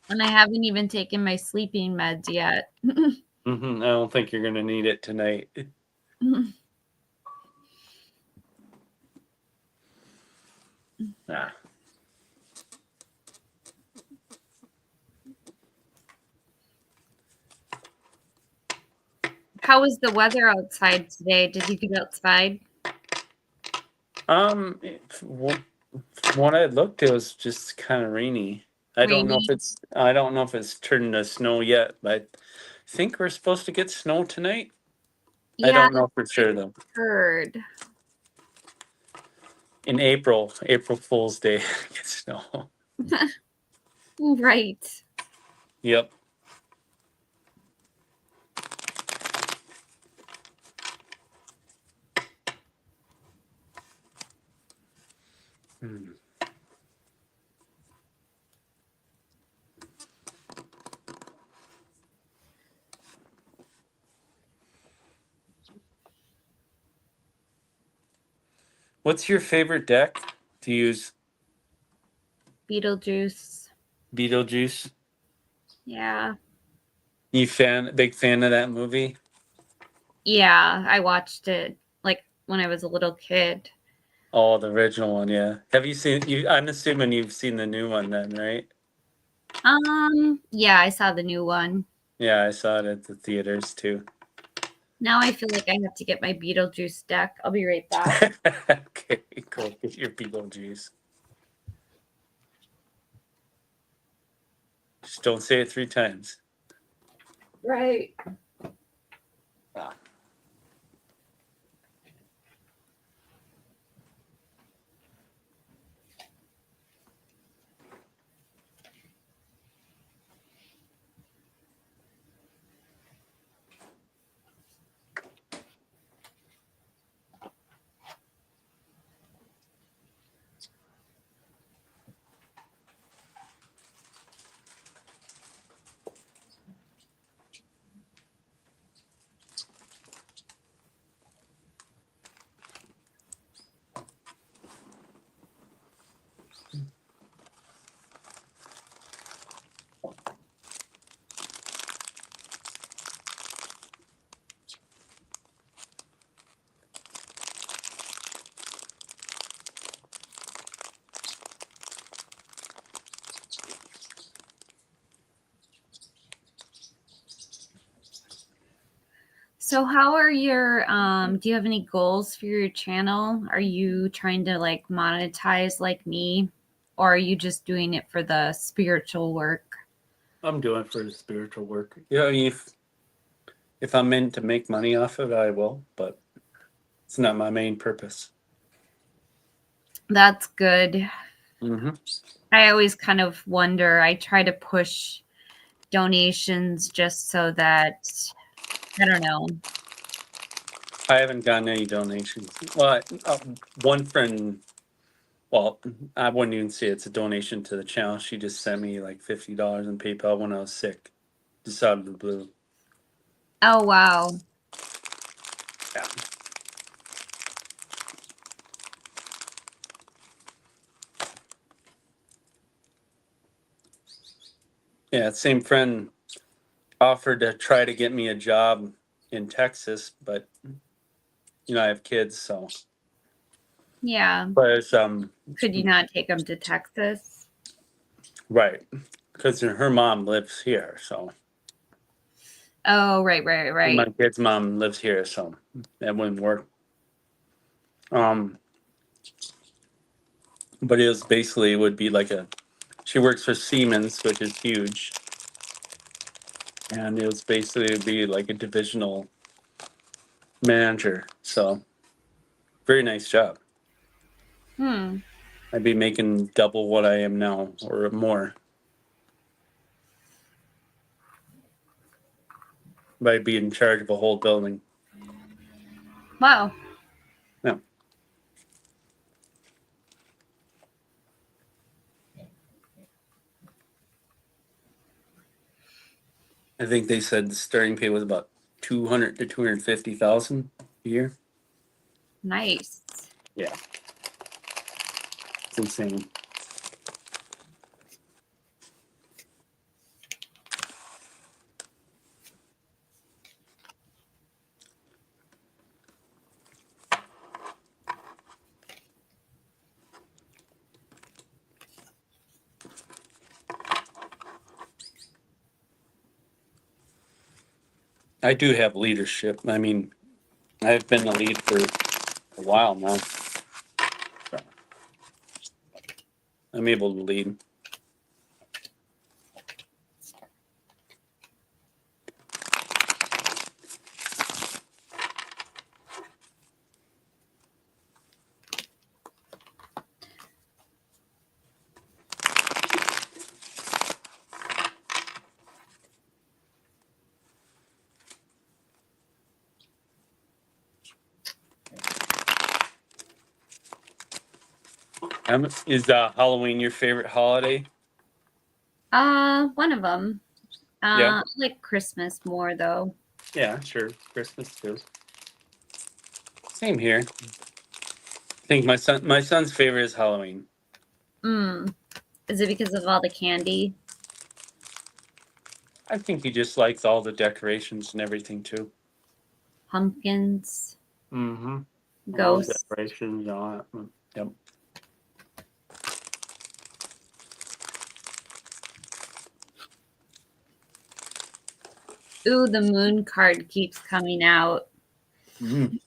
And I haven't even taken my sleeping meds yet. I don't think you're gonna need it tonight. Nah. How was the weather outside today? Did you get outside? From what I looked, it was just kind of rainy. I don't know Rainy? if it's turned to snow yet, but I think we're supposed to get snow tonight. I Yeah, don't know for sure though. heard. In April Fool's Day, get snow. Right. Yep. What's your favorite deck to use? Beetlejuice. Beetlejuice. Yeah. Big fan of that movie? Yeah, I watched it like when I was a little kid. Oh, the original one, yeah. Have you seen you? I'm assuming you've seen the new one then, right? Yeah, I saw the new one. Yeah, I saw it at the theaters too. Now I feel like I have to get my Beetlejuice deck. I'll be right back. Okay, cool. Get your Beetlejuice. Just don't say it 3 times. Right. So how are your do you have any goals for your channel? Are you trying to like monetize like me, or are you just doing it for the spiritual work? I'm doing it for the spiritual work. Yeah, I mean, if I'm meant to make money off of it, I will, but it's not my main purpose. That's good. Mm-hmm. I always kind of wonder. I try to push donations just so that I don't know. I haven't gotten any donations. Well, one friend, well, I wouldn't even say it's a donation to the channel. She just sent me like $50 in PayPal when I was sick, just out of the blue. Oh wow. Yeah. Yeah, same friend offered to try to get me a job in Texas, but I have kids, so. Yeah. But it's Could you not take them to Texas? right, because her mom lives here, so Oh, right. my kid's mom lives here, so that wouldn't work. But it would be like she works for Siemens, which is huge, and it'd be like a divisional manager. So very nice job. I'd be making double what I am now or more. But I'd be in charge of a whole building. Wow. Yeah. I think they said the starting pay was about 200 to 250,000 a year. Nice. Yeah. It's insane. I do have leadership. I mean, I've been the lead for a while now. So I'm able to lead. Is Halloween your favorite holiday? One of them. Yeah. I like Christmas more though. Yeah, sure. Christmas too. Same here. think my son's favorite is Halloween. Mm. Is it because of all the candy? I think he just likes all the decorations and everything too. Pumpkins, Mm-hmm. All the ghosts. decorations, all that. Yep. Ooh, the moon card keeps coming out. Mm-hmm.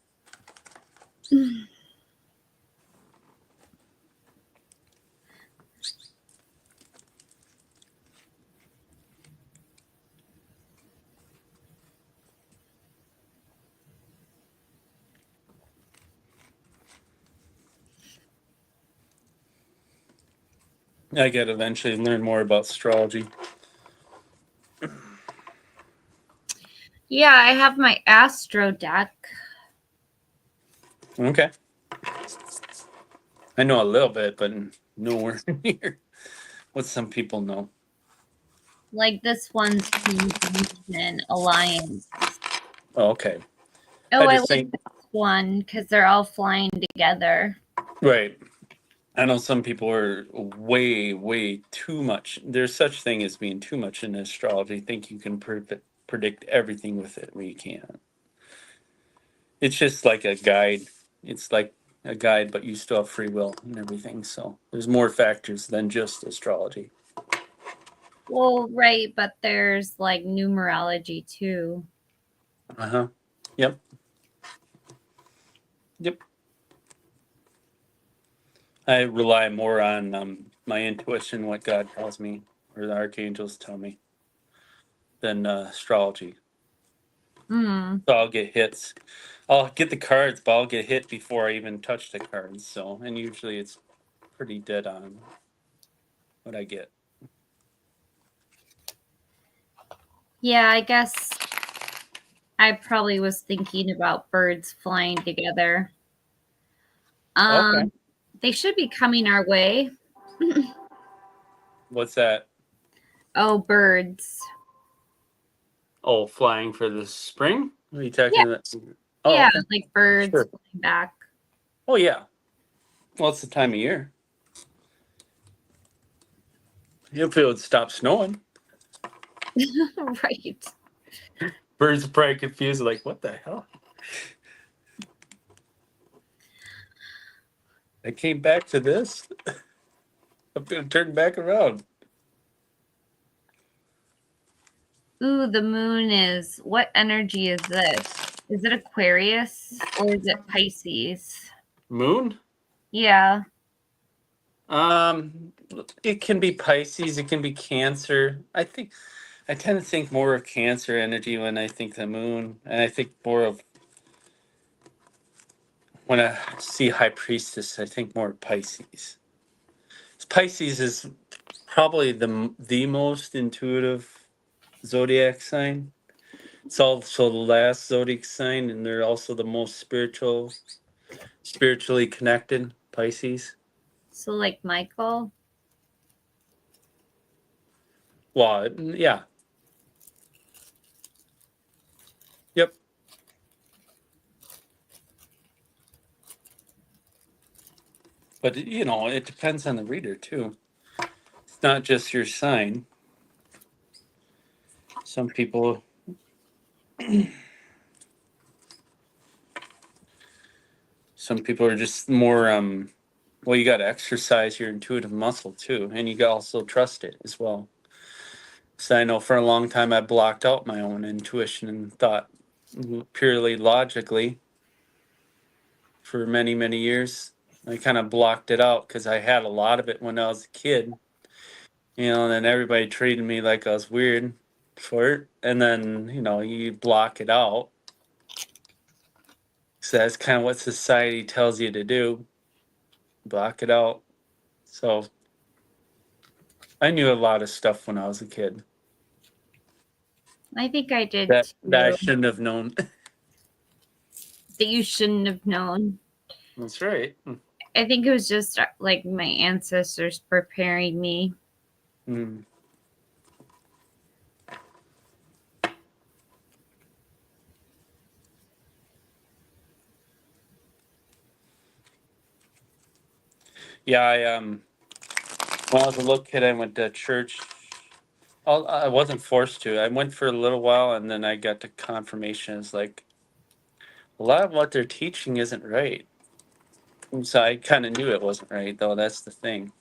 I get eventually learn more about astrology. Yeah, I have my Astro deck. Okay. I know a little bit, but nowhere near what some people know. Like this one's Conjunction Alliance. Oh, okay. Oh, I just like think, this one because they're all flying together. right. I know some people are way too much. There's such thing as being too much in astrology. Think you can predict everything with it when you can't. It's just like a guide. It's like a guide, but you still have free will and everything. So there's more factors than just astrology. Well, right, but there's like numerology too. Uh-huh. Yep. Yep. I rely more on my intuition, what God tells me, or the archangels tell me, than astrology. Hmm. So I'll get hits. I'll get the cards, but I'll get hit before I even touch the cards. So, and usually it's pretty dead on what I get. Yeah, I guess I probably was thinking about birds flying together. Okay. They should be coming our way. What's that? Oh, birds. Oh, flying for the spring? Are you talking Yeah, about? Oh, yeah, okay. like birds Sure. flying back. Oh, yeah. Well, it's the time of year. If it would stop snowing, Right. birds are probably confused, like, what the hell? I came back to this. I'm going to turn back around. Ooh, the moon is. What energy is this? Is it Aquarius or is it Pisces? Moon? Yeah. Um, it can be Pisces, it can be Cancer. I tend to think more of Cancer energy when I think the moon, and I think more of when I see High Priestess, I think more of Pisces. Pisces is probably the most intuitive zodiac sign. It's also the last zodiac sign, and they're also the most spiritually connected. Pisces. So like Michael. Well, yeah, yep. But it depends on the reader too. It's not just your sign. Some people, some people are just more. Well, you got to exercise your intuitive muscle too, and you got to also trust it as well. So I know for a long time I blocked out my own intuition and thought purely logically for many years. I kind of blocked it out because I had a lot of it when I was a kid, and then everybody treated me like I was weird for it, and then you block it out. So that's kind of what society tells you to do. Block it out. So I knew a lot of stuff when I was a kid I think I did that I too. shouldn't have known. That you shouldn't have known. That's right. I think it was just like my ancestors preparing me. Mm. Yeah, when I was a little kid, I went to church. I wasn't forced to. I went for a little while, and then I got to confirmation. It's like a lot of what they're teaching isn't right. And so I kind of knew it wasn't right, though. That's the thing.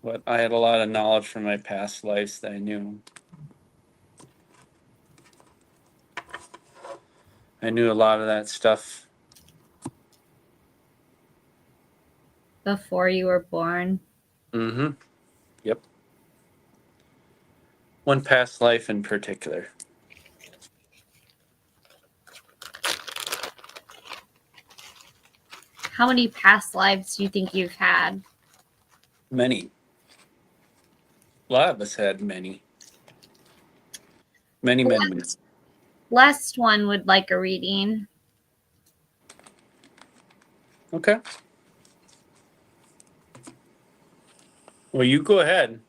But I had a lot of knowledge from my past lives that I knew. I knew a lot of that stuff. Before you were born. Mm-hmm. Yep. One past life in particular. How many past lives do you think you've had? Many. A lot of us had many. Many. Blessed one would like a reading. Okay. Well, you go ahead.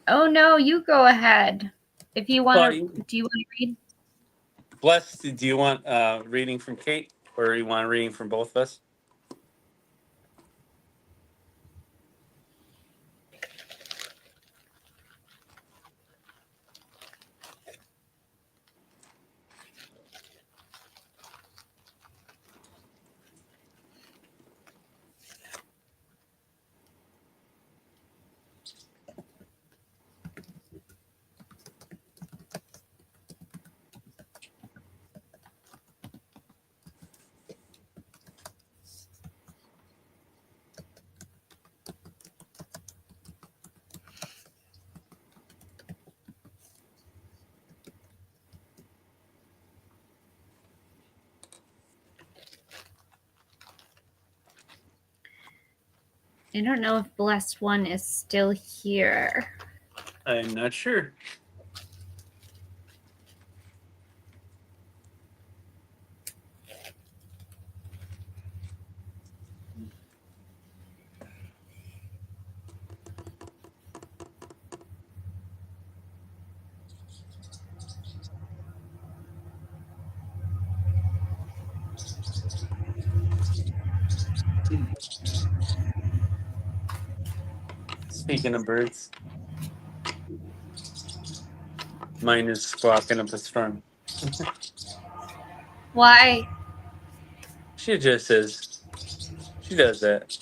Oh no, you go ahead. If you want Well, to, do you want to read? Blessed, do you want reading from Kate, or you want a reading from both of us? I don't know if blessed one is still here. I'm not sure. Speaking of birds, mine is squawking up a storm. Why? She just is. She does that.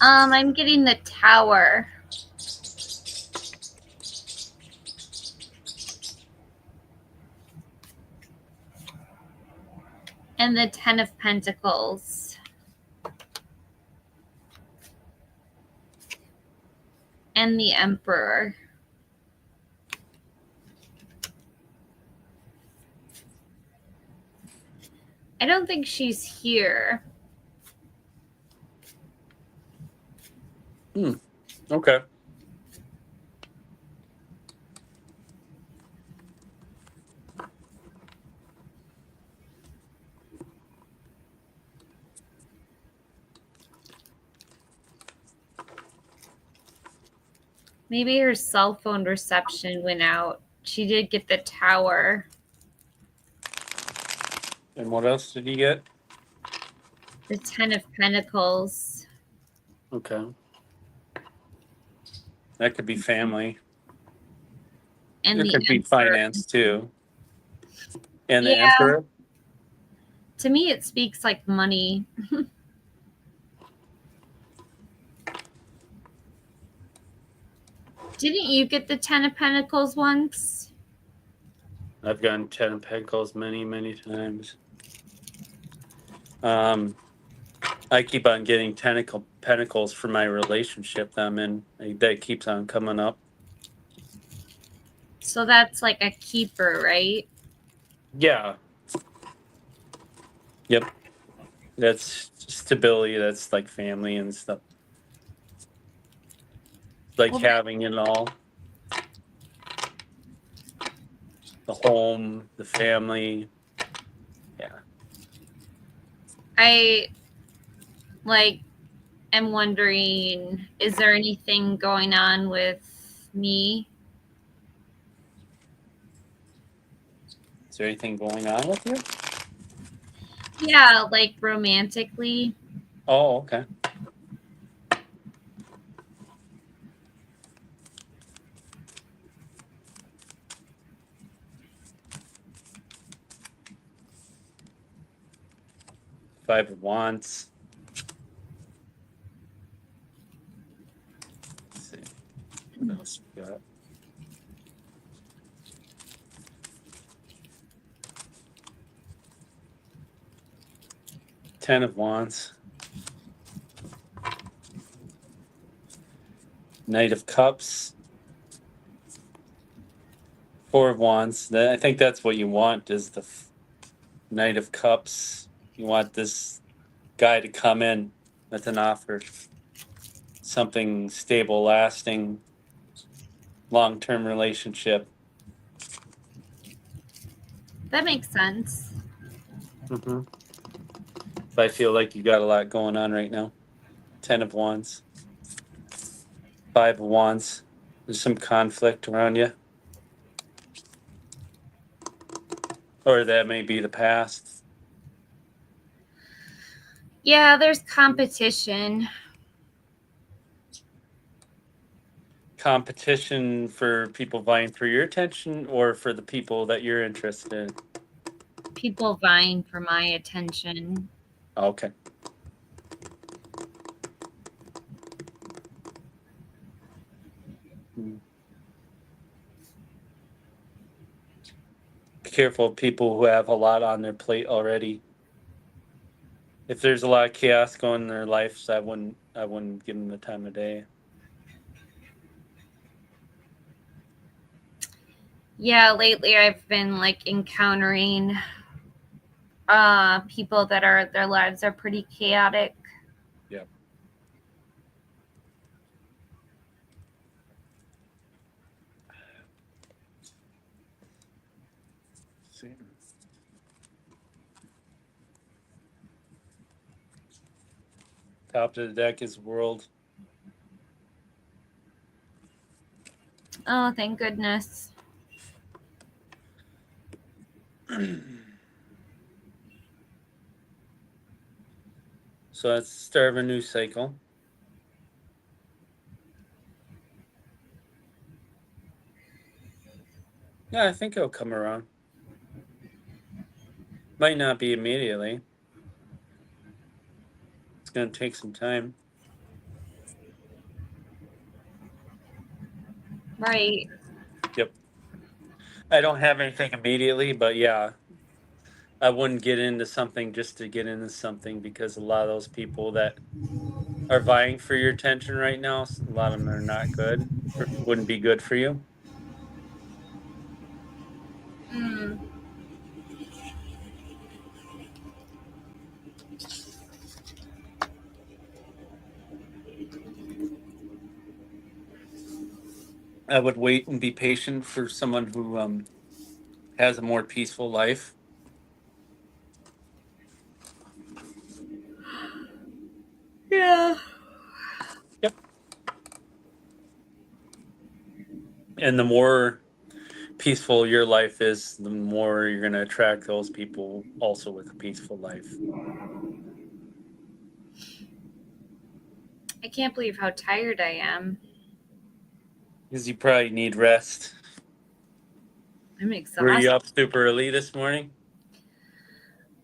I'm getting the tower. And the 10 of Pentacles. And the Emperor. I don't think she's here. Okay. Maybe her cell phone reception went out. She did get the tower. And what else did you get? The 10 of Pentacles. Okay. That could be family. And It the could be Emperor. finance too. And the Yeah. Emperor. To me, it speaks like money. Didn't you get the 10 of Pentacles once? I've gotten 10 of Pentacles many times. I keep on getting pentacles for my relationship that I'm in. That keeps on coming up. So that's like a keeper, right? Yeah. Yep. That's stability. That's like family and stuff. Like Well, having it all. The home, the family. Yeah. I am wondering, is there anything going on with me? Is there anything going on with you? Yeah, like romantically. Oh, okay. Five of Wands. Let's see. What else we got? Ten of Wands. Knight of Cups. Four of Wands. I think that's what you want is the Knight of Cups. You want this guy to come in with an offer. Something stable, lasting, long-term relationship. That makes sense. Mm-hmm. But I feel like you got a lot going on right now. Ten of Wands. Five of Wands. There's some conflict around you. Or that may be the past. Yeah, there's competition. Competition for people vying for your attention or for the people that you're interested in? People vying for my attention. Okay. Be careful of people who have a lot on their plate already. If there's a lot of chaos going in their lives, I wouldn't give them the time of day. Yeah, lately I've been like encountering people that are their lives are pretty chaotic. Yep. See. Top of the deck is World. Oh, thank goodness. So that's the start of a new cycle. Yeah, I think it'll come around. Might not be immediately. It's going to take some time. Right. Yep. I don't have anything immediately, but yeah, I wouldn't get into something just to get into something because a lot of those people that are vying for your attention right now, a lot of them are not good, or wouldn't be good for you. Mm. I would wait and be patient for someone who has a more peaceful life. Yeah. Yep. And the more peaceful your life is, the more you're going to attract those people also with a peaceful life. I can't believe how tired I am. Because you probably need rest. I'm Were exhausted. you up super early this morning?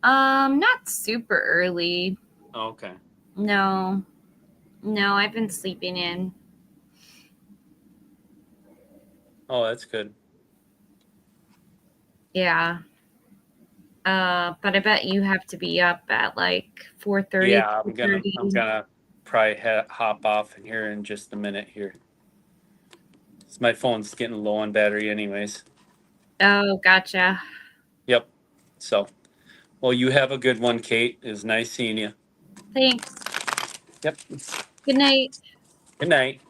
Not super early. Oh, okay. No. No, I've been sleeping in. Oh, that's good. Yeah. But I bet you have to be up at like 4:30. Yeah, I'm gonna probably hop off in here in just a minute here. My phone's getting low on battery anyways. Oh, gotcha. Yep. So, well, you have a good one, Kate. It was nice seeing you. Thanks. Yep. Good night. Good night.